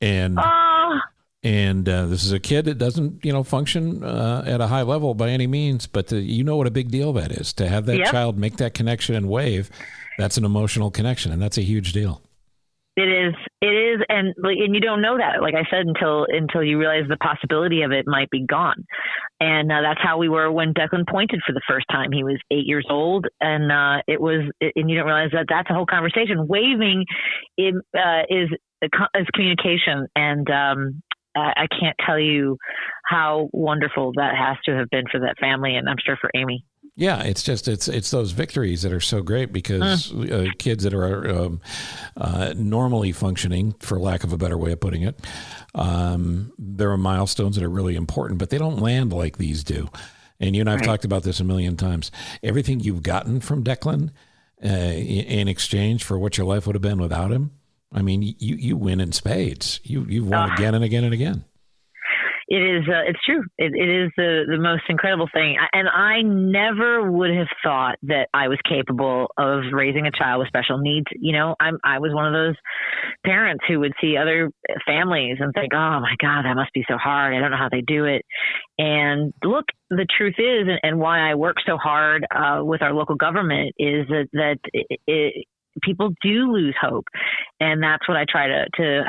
And this is a kid that doesn't, function at a high level by any means, but what a big deal that is to have that child make that connection and wave. That's an emotional connection, and that's a huge deal. It is, and you don't know that, like I said, until you realize the possibility of it might be gone. And that's how we were when Declan pointed for the first time. He was 8 years old, and and you don't realize that that's a whole conversation. Waving is communication, and I can't tell you how wonderful that has to have been for that family, and I'm sure for Amy. Yeah, it's those victories that are so great, because kids that are normally functioning, for lack of a better way of putting it, there are milestones that are really important, but they don't land like these do. And you and I have talked about this a million times. Everything you've gotten from Declan in exchange for what your life would have been without him, I mean, you win in spades. You've won again and again and again. It is. It's true. It is the most incredible thing. And I never would have thought that I was capable of raising a child with special needs. I was one of those parents who would see other families and think, oh my God, that must be so hard. I don't know how they do it. And look, the truth is, and why I work so hard with our local government, is that people do lose hope. And that's what I try to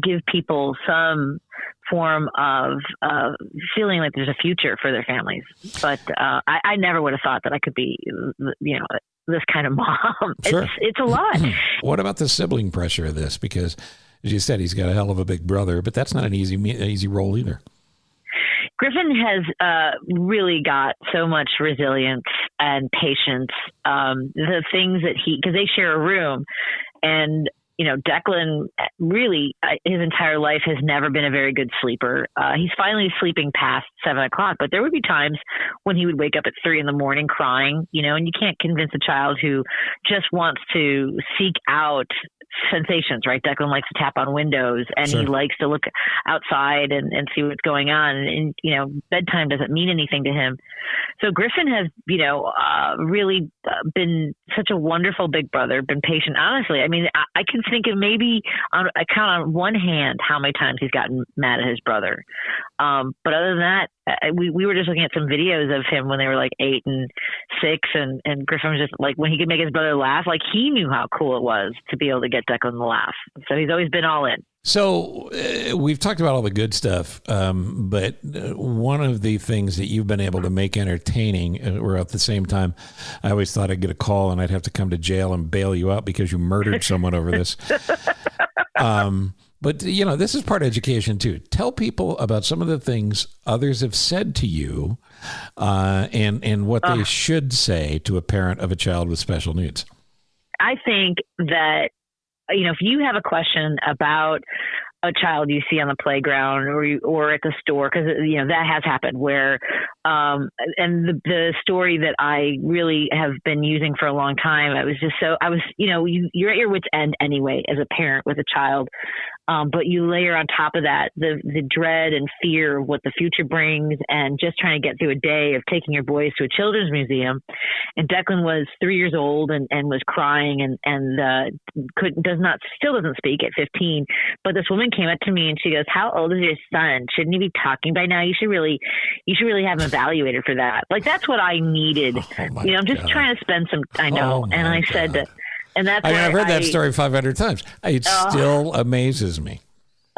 give people some form of feeling like there's a future for their families. But I never would have thought that I could be, this kind of mom. Sure. It's a lot. What about the sibling pressure of this? Because, as you said, he's got a hell of a big brother, but that's not an easy role either. Griffin has really got so much resilience and patience. The things that because they share a room, and Declan really, his entire life has never been a very good sleeper. He's finally sleeping past 7 o'clock, but there would be times when he would wake up at 3 a.m. crying, and you can't convince a child who just wants to seek out sensations, right? Declan likes to tap on windows, and he likes to look outside and see what's going on. And, bedtime doesn't mean anything to him. So Griffin has, really been such a wonderful big brother, been patient. Honestly, I mean, I can think of maybe I count on one hand how many times he's gotten mad at his brother. But other than that, we were just looking at some videos of him when they were like 8 and 6, and Griffin was just like, when he could make his brother laugh, like he knew how cool it was to be able to get Declan to laugh. So he's always been all in. So we've talked about all the good stuff, but one of the things that you've been able to make entertaining, or at the same time, I always thought I'd get a call and I'd have to come to jail and bail you out because you murdered someone over this. But, this is part of education, too. Tell people about some of the things others have said to you and what they should say to a parent of a child with special needs. I think that, if you have a question about a child you see on the playground or at the store, because, that has happened where, and the story that I really have been using for a long time, you're at your wit's end anyway as a parent with a child. But you layer on top of that the dread and fear of what the future brings, and just trying to get through a day of taking your boys to a children's museum. And Declan was 3 years old and was crying and still doesn't speak at 15. But this woman came up to me and she goes, "How old is your son? Shouldn't he be talking by now? You should really have him evaluated for that." Like, that's what I needed. I'm just trying to spend some. I know, and I said that. And that's I've heard that story 500 times. It still amazes me.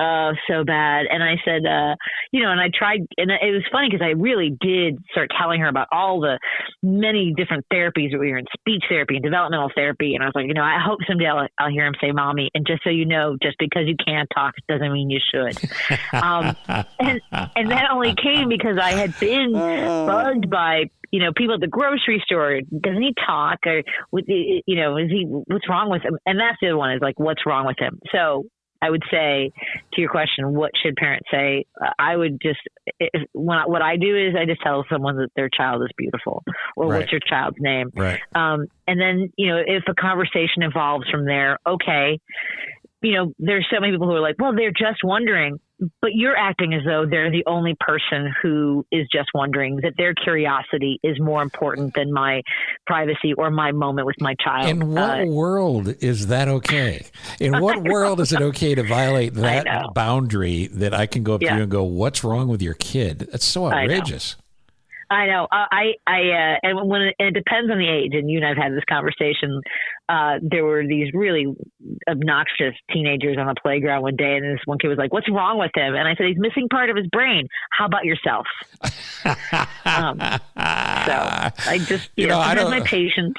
Oh, so bad. And I said, and I tried, and it was funny because I really did start telling her about all the many different therapies that we were in, speech therapy and developmental therapy. And I was like, I hope someday I'll hear him say mommy. And just so you know, just because you can't talk doesn't mean you should. And that only came because I had been bugged by people at the grocery store. Doesn't he talk? Or, what's wrong with him? And that's the other one, is like, what's wrong with him? So I would say, to your question, what should parents say? I would just, what I do is I just tell someone that their child is beautiful, or what's your child's name? Right. And then, if a conversation evolves from there, okay. There's so many people who are like, well, they're just wondering, but you're acting as though they're the only person who is just wondering, that their curiosity is more important than my privacy or my moment with my child. In what world is that okay? In what world is it okay to violate that boundary that I can go up to you and go, "What's wrong with your kid?" That's so outrageous. I know. And when it depends on the age, and you and I've had this conversation. There were these really obnoxious teenagers on the playground one day, and this one kid was like, "What's wrong with him?" And I said, "He's missing part of his brain. How about yourself?" So I just, I don't my patience.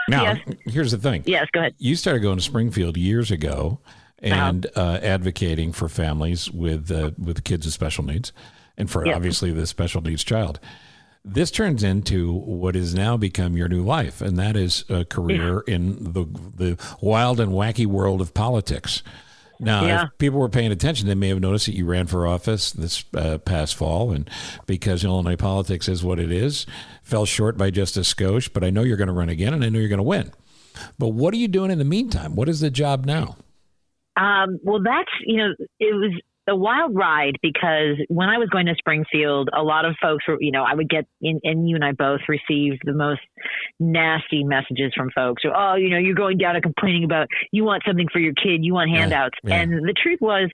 Now, here's the thing. Yes, go ahead. You started going to Springfield years ago and advocating for families with kids with special needs, and for obviously the special needs child. This turns into what has now become your new life, and that is a career in the wild and wacky world of politics. Now, if people were paying attention, they may have noticed that you ran for office this past fall, and because Illinois politics is what it is, fell short by just a skosh, but I know you're going to run again, and I know you're going to win. But what are you doing in the meantime? What is the job now? Well, that's, it was a wild ride, because when I was going to Springfield, a lot of folks were, I would get in, and you and I both received the most nasty messages from folks. Oh, you're going down and complaining about, you want something for your kid, you want handouts. Yeah. And the truth was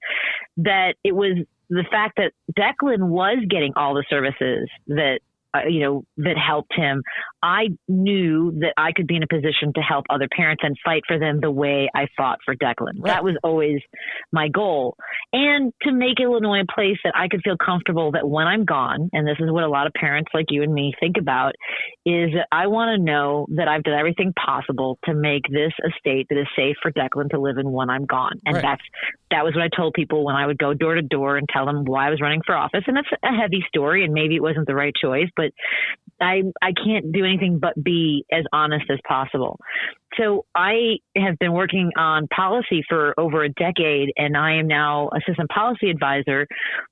that it was the fact that Declan was getting all the services that that helped him. I knew that I could be in a position to help other parents and fight for them the way I fought for Declan. Right. That was always my goal. And to make Illinois a place that I could feel comfortable that when I'm gone, and this is what a lot of parents like you and me think about, is that I want to know that I've done everything possible to make this a state that is safe for Declan to live in when I'm gone. And that was what I told people when I would go door to door and tell them why I was running for office. And that's a heavy story, and maybe it wasn't the right choice, but I can't do anything but be as honest as possible. So I have been working on policy for over a decade, and I am now assistant policy advisor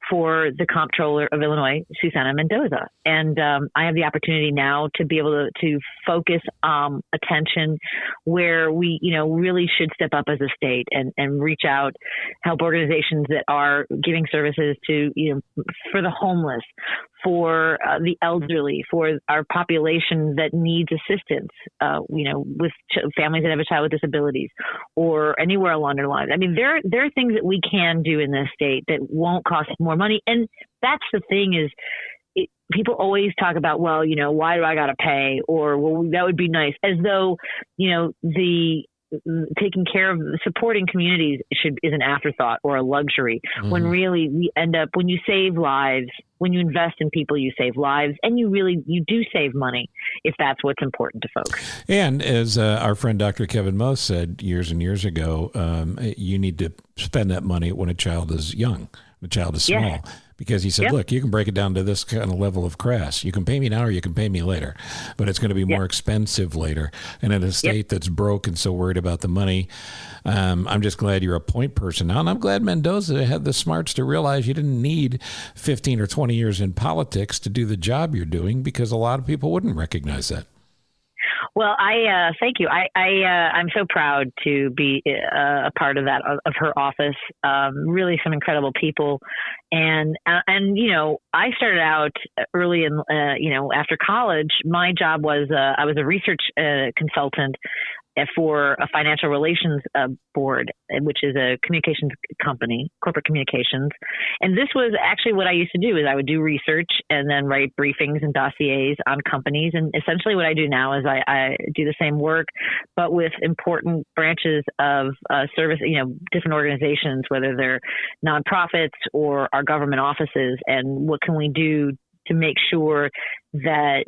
for the comptroller of Illinois, Susana Mendoza. And I have the opportunity now to be able to focus attention where we, really should step up as a state and reach out, help organizations that are giving services to, for the homeless, for the elderly, for our population that needs assistance, with families that have a child with disabilities, or anywhere along their lines. I mean, there are things that we can do in this state that won't cost more money. And that's the thing is, people always talk about, well, why do I got to pay? Or, well, that would be nice. As though, the taking care of supporting communities is an afterthought or a luxury, when really we end up, when you save lives, when you invest in people, you save lives, and you do save money if that's what's important to folks. And as our friend Dr. Kevin Moe said years and years ago, you need to spend that money when a child is young, when a child is small. Yes. Because he said, look, you can break it down to this kind of level of crass. You can pay me now or you can pay me later, but it's going to be more expensive later. And in a state that's broke and so worried about the money, I'm just glad you're a point person now. And I'm glad Mendoza had the smarts to realize you didn't need 15 or 20 years in politics to do the job you're doing, because a lot of people wouldn't recognize that. Well, I thank you. I'm so proud to be a part of that of her office. Really, some incredible people, and I started out early in after college. My job was I was a research consultant for a financial relations board, which is a communications company, corporate communications. And this was actually what I used to do is I would do research and then write briefings and dossiers on companies. And essentially what I do now is I do the same work, but with important branches of service, different organizations, whether they're nonprofits or our government offices, and what can we do to make sure that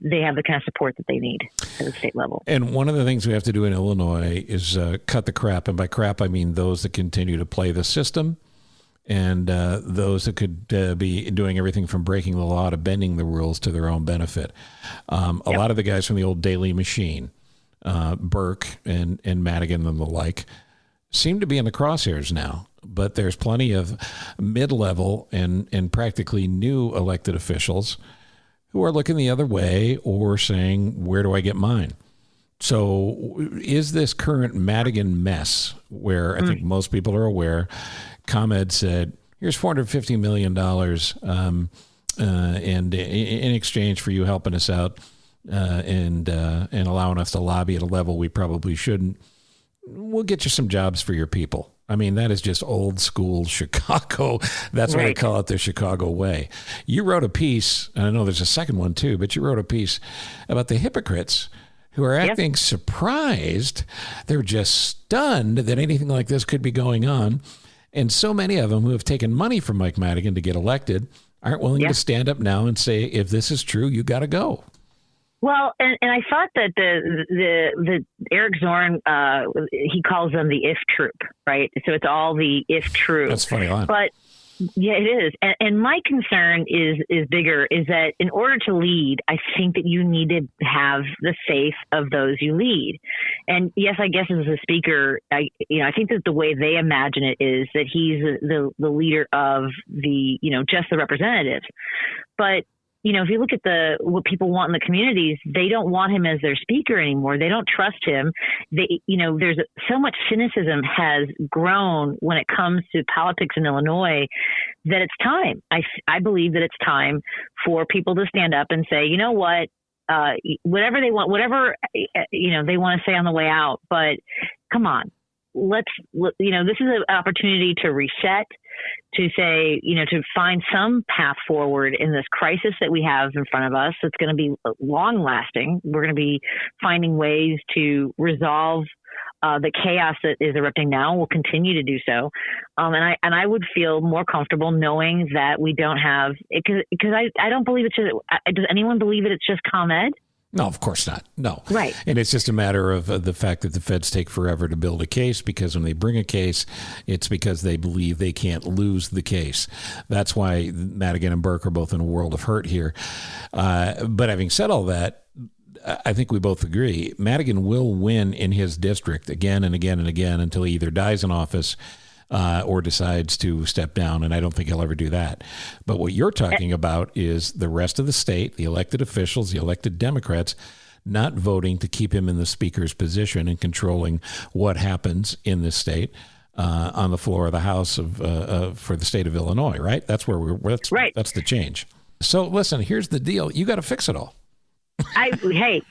they have the kind of support that they need at the state level. And one of the things we have to do in Illinois is cut the crap. And by crap, I mean those that continue to play the system and those that could be doing everything from breaking the law to bending the rules to their own benefit. A lot of the guys from the old Daily Machine, Burke and Madigan and the like, seem to be in the crosshairs now. But there's plenty of mid-level and practically new elected officials who are looking the other way or saying, where do I get mine? So is this current Madigan mess where I think most people are aware, ComEd said, here's $450 million and in exchange for you helping us out and allowing us to lobby at a level we probably shouldn't, we'll get you some jobs for your people. I mean, that is just old school Chicago. That's why they call it the Chicago way. You wrote a piece, and I know there's a second one too, but you wrote a piece about the hypocrites who are acting surprised. They're just stunned that anything like this could be going on. And so many of them who have taken money from Mike Madigan to get elected aren't willing to stand up now and say, if this is true, you got to go. Well, and I thought that the Eric Zorn, he calls them the if troop, right? So it's all the if troop. That's a funny line. But yeah, it is. And my concern is bigger, is that in order to lead, I think that you need to have the faith of those you lead. And yes, I guess as a speaker, I think that the way they imagine it is that he's the leader of the, just the representatives. But if you look at what people want in the communities, they don't want him as their speaker anymore. They don't trust him. There's so much cynicism has grown when it comes to politics in Illinois that it's time. I believe that it's time for people to stand up and say, you know what, whatever they want, they want to say on the way out, but come on. This is an opportunity to reset, to say, to find some path forward in this crisis that we have in front of us. That's going to be long lasting. We're going to be finding ways to resolve the chaos that is erupting now. We'll continue to do so. And I would feel more comfortable knowing that we don't have, because I don't believe it's just, does anyone believe that it's just ComEd? No, of course not. No. Right. And it's just a matter of the fact that the feds take forever to build a case, because when they bring a case, it's because they believe they can't lose the case. That's why Madigan and Burke are both in a world of hurt here. But having said all that, I think we both agree Madigan will win in his district again and again and again until he either dies in office or decides to step down, and I don't think he'll ever do that. But what you're talking about is the rest of the state, the elected officials, the elected Democrats, not voting to keep him in the speaker's position and controlling what happens in this state on the floor of the House for the state of Illinois, right? That's where that's the change. So listen, here's the deal. You got to fix it all. Hey,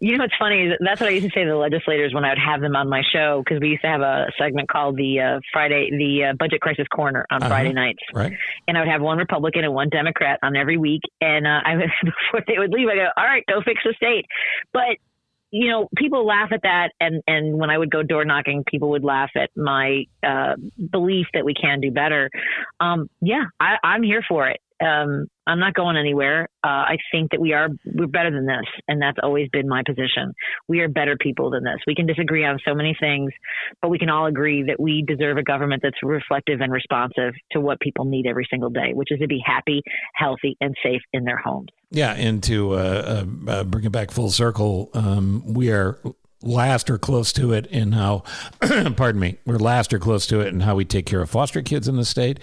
what's funny is that's what I used to say to the legislators when I would have them on my show, because we used to have a segment called the Budget Crisis Corner on Friday nights. Right. And I would have one Republican and one Democrat on every week. And before they would leave, I go, all right, go fix the state. But people laugh at that. And when I would go door knocking, people would laugh at my belief that we can do better. I'm here for it. I'm not going anywhere. I think that we're better than this. And that's always been my position. We are better people than this. We can disagree on so many things, but we can all agree that we deserve a government that's reflective and responsive to what people need every single day, which is to be happy, healthy, and safe in their homes. Yeah. And to bring it back full circle, we are last or close to it in how, pardon me, we're last or close to it in how we take care of foster kids in the state.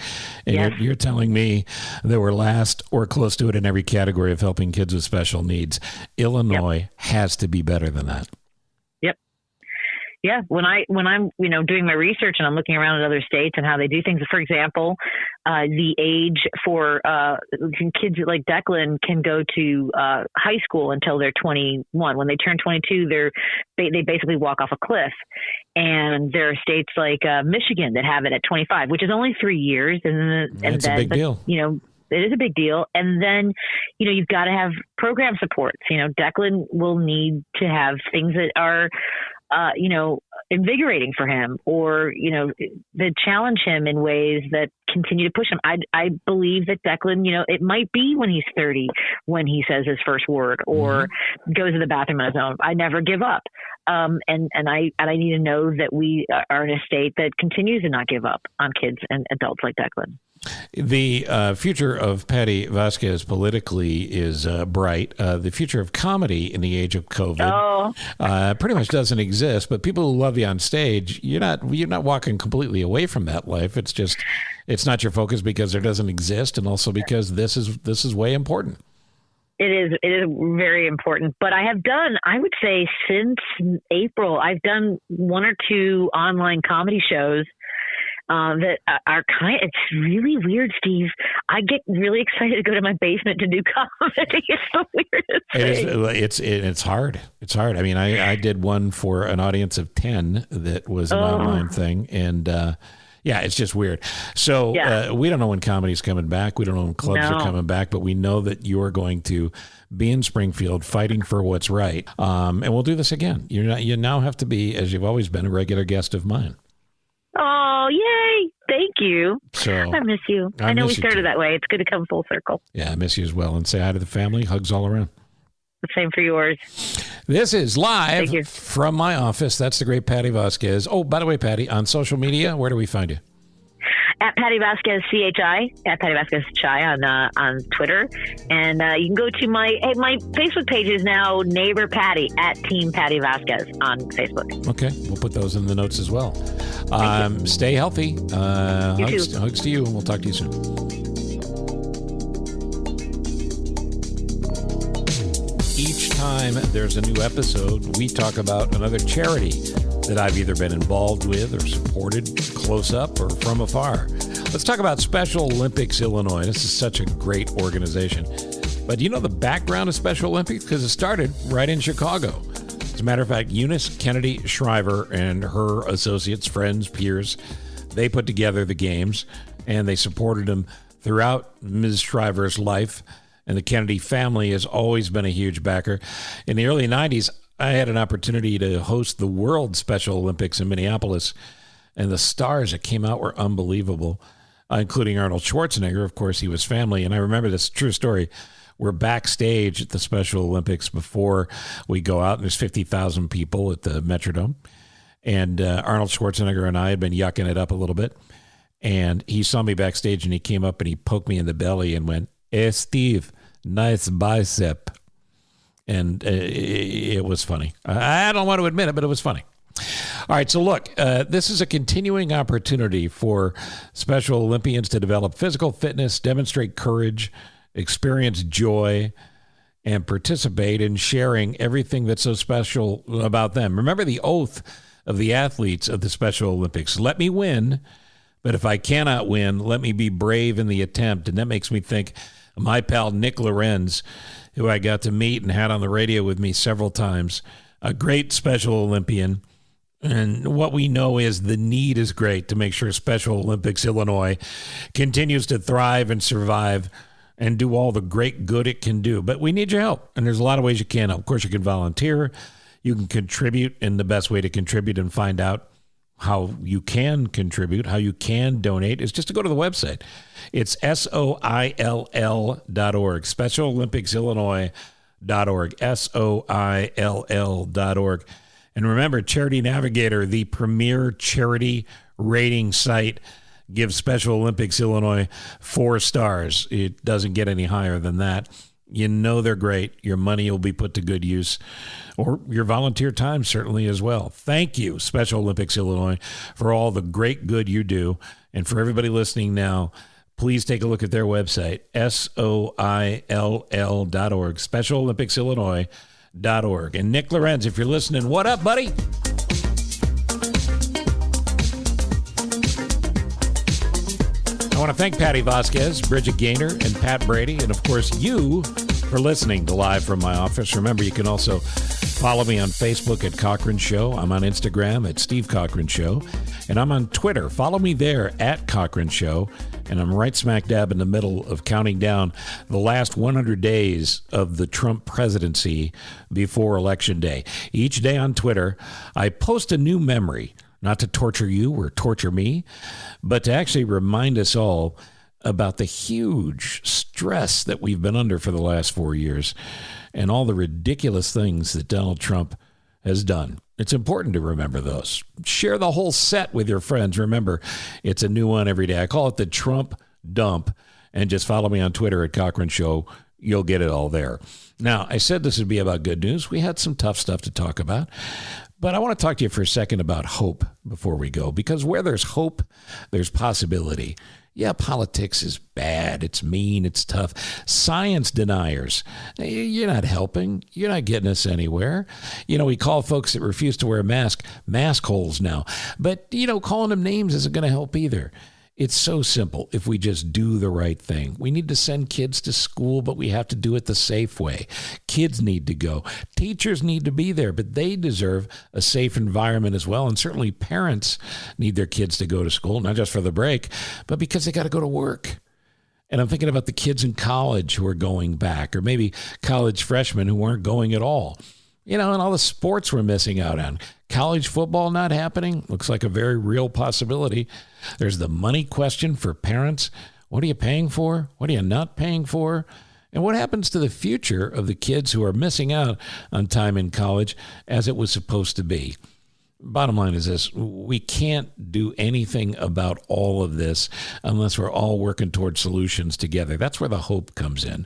And Yes. you're telling me that we're last or close to it in every category of helping kids with special needs. Illinois has to be better than that. Yeah, when I'm doing my research and I'm looking around at other states and how they do things. For example, the age for kids like Declan can go to high school until they're 21. When they turn 22, they basically walk off a cliff. And there are states like Michigan that have it at 25, which is only 3 years. That's a big deal. It is a big deal. And then, you've got to have program supports. Declan will need to have things that are invigorating for him, or, that challenge him in ways that continue to push him. I believe that Declan, it might be when he's 30, when he says his first word or goes to the bathroom on his own. I never give up. And I need to know that we are in a state that continues to not give up on kids and adults like Declan. The future of Patti Vasquez politically is bright. The future of comedy in the age of COVID pretty much doesn't exist. But people who love you on stage, you're not walking completely away from that life. It's just it's not your focus because there doesn't exist, and also because this is way important. It is very important. But I would say since April, I've done 1 or 2 online comedy shows that are it's really weird, Steve. I get really excited to go to my basement to do comedy. It's the weirdest thing. It's hard. It's hard. I mean, I did one for an audience of 10 that was an online thing. And it's just weird. So we don't know when comedy's coming back. We don't know when clubs are coming back, but we know that you're going to be in Springfield fighting for what's right. And we'll do this again. You now have to be, as you've always been, a regular guest of mine. Oh, yay. Thank you. So I miss you. I know we started that way. It's good to come full circle. Yeah, I miss you as well. And say hi to the family. Hugs all around. The same for yours. This is live from my office. That's the great Patti Vasquez. Oh, by the way, Patti, on social media, where do we find you? At Patti Vasquez CHI, at Patti Vasquez Chai on Twitter, and you can go to my Facebook page is now Neighbor Patti at Team Patti Vasquez on Facebook. Okay, we'll put those in the notes as well. Stay healthy. Hugs to you, and we'll talk to you soon. Each time there's a new episode, we talk about another charity that I've either been involved with or supported close up or from afar. Let's talk about Special Olympics Illinois. This is such a great organization. But do you know the background of Special Olympics? Because it started right in Chicago. As a matter of fact, Eunice Kennedy Shriver and her associates, friends, peers, they put together the games, and they supported them throughout Ms. Shriver's life. And the Kennedy family has always been a huge backer. In the early 90s, I had an opportunity to host the World Special Olympics in Minneapolis, and the stars that came out were unbelievable, including Arnold Schwarzenegger. Of course, he was family. And I remember this true story. We're backstage at the Special Olympics before we go out, and there's 50,000 people at the Metrodome. And Arnold Schwarzenegger and I had been yucking it up a little bit. And he saw me backstage, and he came up and he poked me in the belly and went, "Hey, Steve, nice bicep." And it was funny. I don't want to admit it, but it was funny. All right, so look, this is a continuing opportunity for Special Olympians to develop physical fitness, demonstrate courage, experience joy, and participate in sharing everything that's so special about them. Remember the oath of the athletes of the Special Olympics: let me win, but if I cannot win, let me be brave in the attempt. And that makes me think of my pal Nick Lorenz, who I got to meet and had on the radio with me several times, a great Special Olympian. And what we know is the need is great to make sure Special Olympics Illinois continues to thrive and survive and do all the great good it can do. But we need your help, and there's a lot of ways you can help. Of course, you can volunteer. You can contribute, and the best way to contribute and find out how you can contribute, how you can donate, is just to go to the website. It's SOILL.org, SpecialOlympicsIllinois.org, SOILL.org. And remember, Charity Navigator, the premier charity rating site, gives Special Olympics Illinois 4 stars. It doesn't get any higher than that. You know they're great. Your money will be put to good use, or your volunteer time certainly as well. Thank you, Special Olympics Illinois, for all the great good you do. And for everybody listening now, please take a look at their website, SOILL.org, SpecialOlympicsIllinois.org. And Nick Lorenz, if you're listening, what up, buddy? I want to thank Patti Vasquez, Bridget Gaynor, and Pat Brady, and of course you for listening to Live from My Office. Remember, you can also follow me on Facebook at Cochran Show. I'm on Instagram at Steve Cochran Show, and I'm on Twitter. Follow me there at Cochran Show, and I'm right smack dab in the middle of counting down the last 100 days of the Trump presidency before Election Day. Each day on Twitter, I post a new memory. Not to torture you or torture me, but to actually remind us all about the huge stress that we've been under for the last 4 years and all the ridiculous things that Donald Trump has done. It's important to remember those. Share the whole set with your friends. Remember, it's a new one every day. I call it the Trump Dump, and just follow me on Twitter at Cochran Show. You'll get it all there. Now, I said this would be about good news. We had some tough stuff to talk about. But I want to talk to you for a second about hope before we go, because where there's hope, there's possibility. Yeah, politics is bad. It's mean. It's tough. Science deniers, you're not helping. You're not getting us anywhere. You know, we call folks that refuse to wear a mask holes now. But, you know, calling them names isn't going to help either. It's so simple if we just do the right thing. We need to send kids to school, but we have to do it the safe way. Kids need to go. Teachers need to be there, but they deserve a safe environment as well. And certainly parents need their kids to go to school, not just for the break, but because they got to go to work. And I'm thinking about the kids in college who are going back, or maybe college freshmen who aren't going at all. You know, and all the sports we're missing out on. College football not happening looks like a very real possibility. There's the money question for parents. What are you paying for? What are you not paying for? And what happens to the future of the kids who are missing out on time in college as it was supposed to be? Bottom line is this: we can't do anything about all of this unless we're all working towards solutions together. That's where the hope comes in.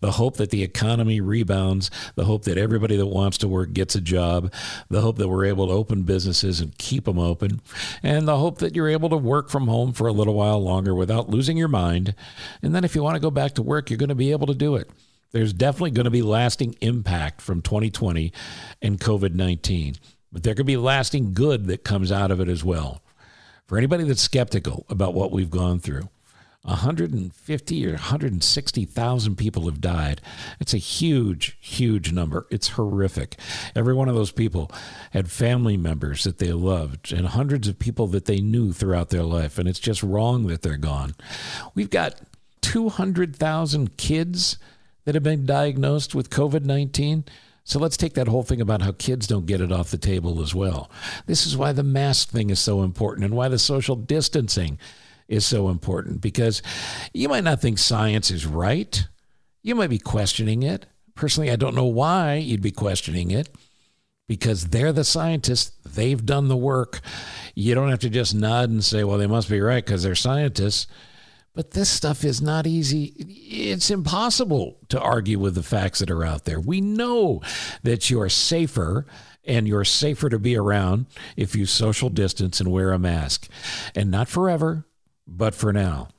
The hope that the economy rebounds, the hope that everybody that wants to work gets a job, the hope that we're able to open businesses and keep them open, and the hope that you're able to work from home for a little while longer without losing your mind. And then if you want to go back to work, you're going to be able to do it. There's definitely going to be lasting impact from 2020 and COVID-19. But there could be lasting good that comes out of it as well. For anybody that's skeptical about what we've gone through, 150 or 160,000 people have died. It's a huge, huge number. It's horrific. Every one of those people had family members that they loved and hundreds of people that they knew throughout their life. And it's just wrong that they're gone. We've got 200,000 kids that have been diagnosed with COVID-19. So let's take that whole thing about how kids don't get it off the table as well. This is why the mask thing is so important and why the social distancing is so important, because you might not think science is right. You might be questioning it. Personally, I don't know why you'd be questioning it, because they're the scientists. They've done the work. You don't have to just nod and say, well, they must be right because they're scientists. But this stuff is not easy. It's impossible to argue with the facts that are out there. We know that you're safer, and you're safer to be around if you social distance and wear a mask. And not forever, but for now.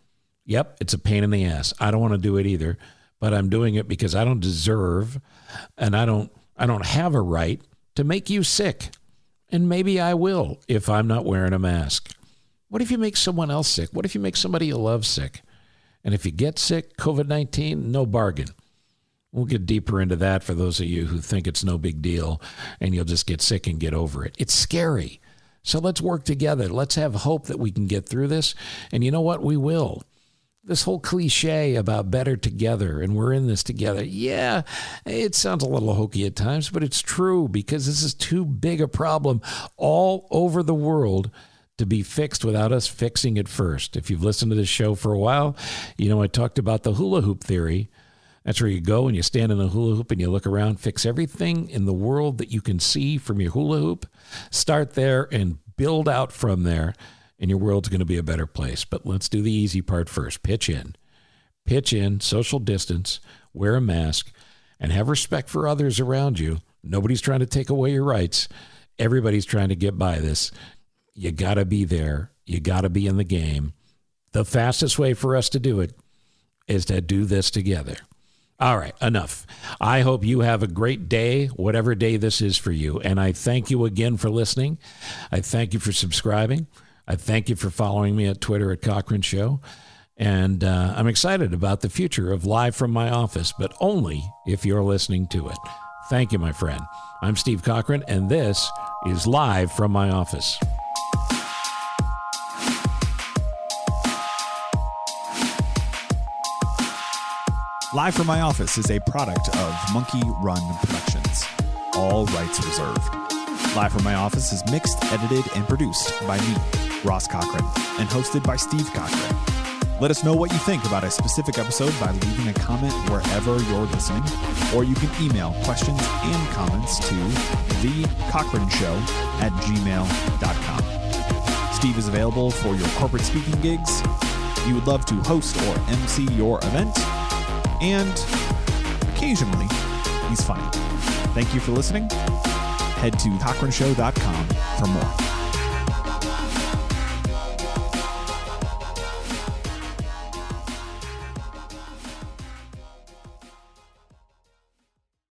Yep, it's a pain in the ass. I don't want to do it either, but I'm doing it because I don't deserve, and I don't have a right to make you sick. And maybe I will if I'm not wearing a mask. What if you make someone else sick? What if you make somebody you love sick? And if you get sick, COVID-19, no bargain. We'll get deeper into that for those of you who think it's no big deal and you'll just get sick and get over it. It's scary. So let's work together. Let's have hope that we can get through this. And you know what? We will. This whole cliche about better together and we're in this together. Yeah, it sounds a little hokey at times, but it's true, because this is too big a problem all over the world to be fixed without us fixing it first. If you've listened to this show for a while, you know I talked about the hula hoop theory. That's where you go and you stand in a hula hoop and you look around, fix everything in the world that you can see from your hula hoop. Start there and build out from there, and your world's going to be a better place. But let's do the easy part first. Pitch in. pitch in, social distance, wear a mask, and have respect for others around you. Nobody's trying to take away your rights. Everybody's trying to get by this. You got to be there. You got to be in the game. The fastest way for us to do it is to do this together. All right, enough. I hope you have a great day, whatever day this is for you. And I thank you again for listening. I thank you for subscribing. I thank you for following me at Twitter at Cochran Show. And I'm excited about the future of Live from My Office, but only if you're listening to it. Thank you, my friend. I'm Steve Cochran, and this is Live from My Office. Live from My Office is a product of Monkey Run Productions. All rights reserved. Live from My Office is mixed, edited, and produced by me, Ross Cochran, and hosted by Steve Cochran. Let us know what you think about a specific episode by leaving a comment wherever you're listening, or you can email questions and comments to thecochranshow@gmail.com. Steve is available for your corporate speaking gigs. You would love to host or MC your event, and occasionally, he's funny. Thank you for listening. Head to cochranshow.com for more.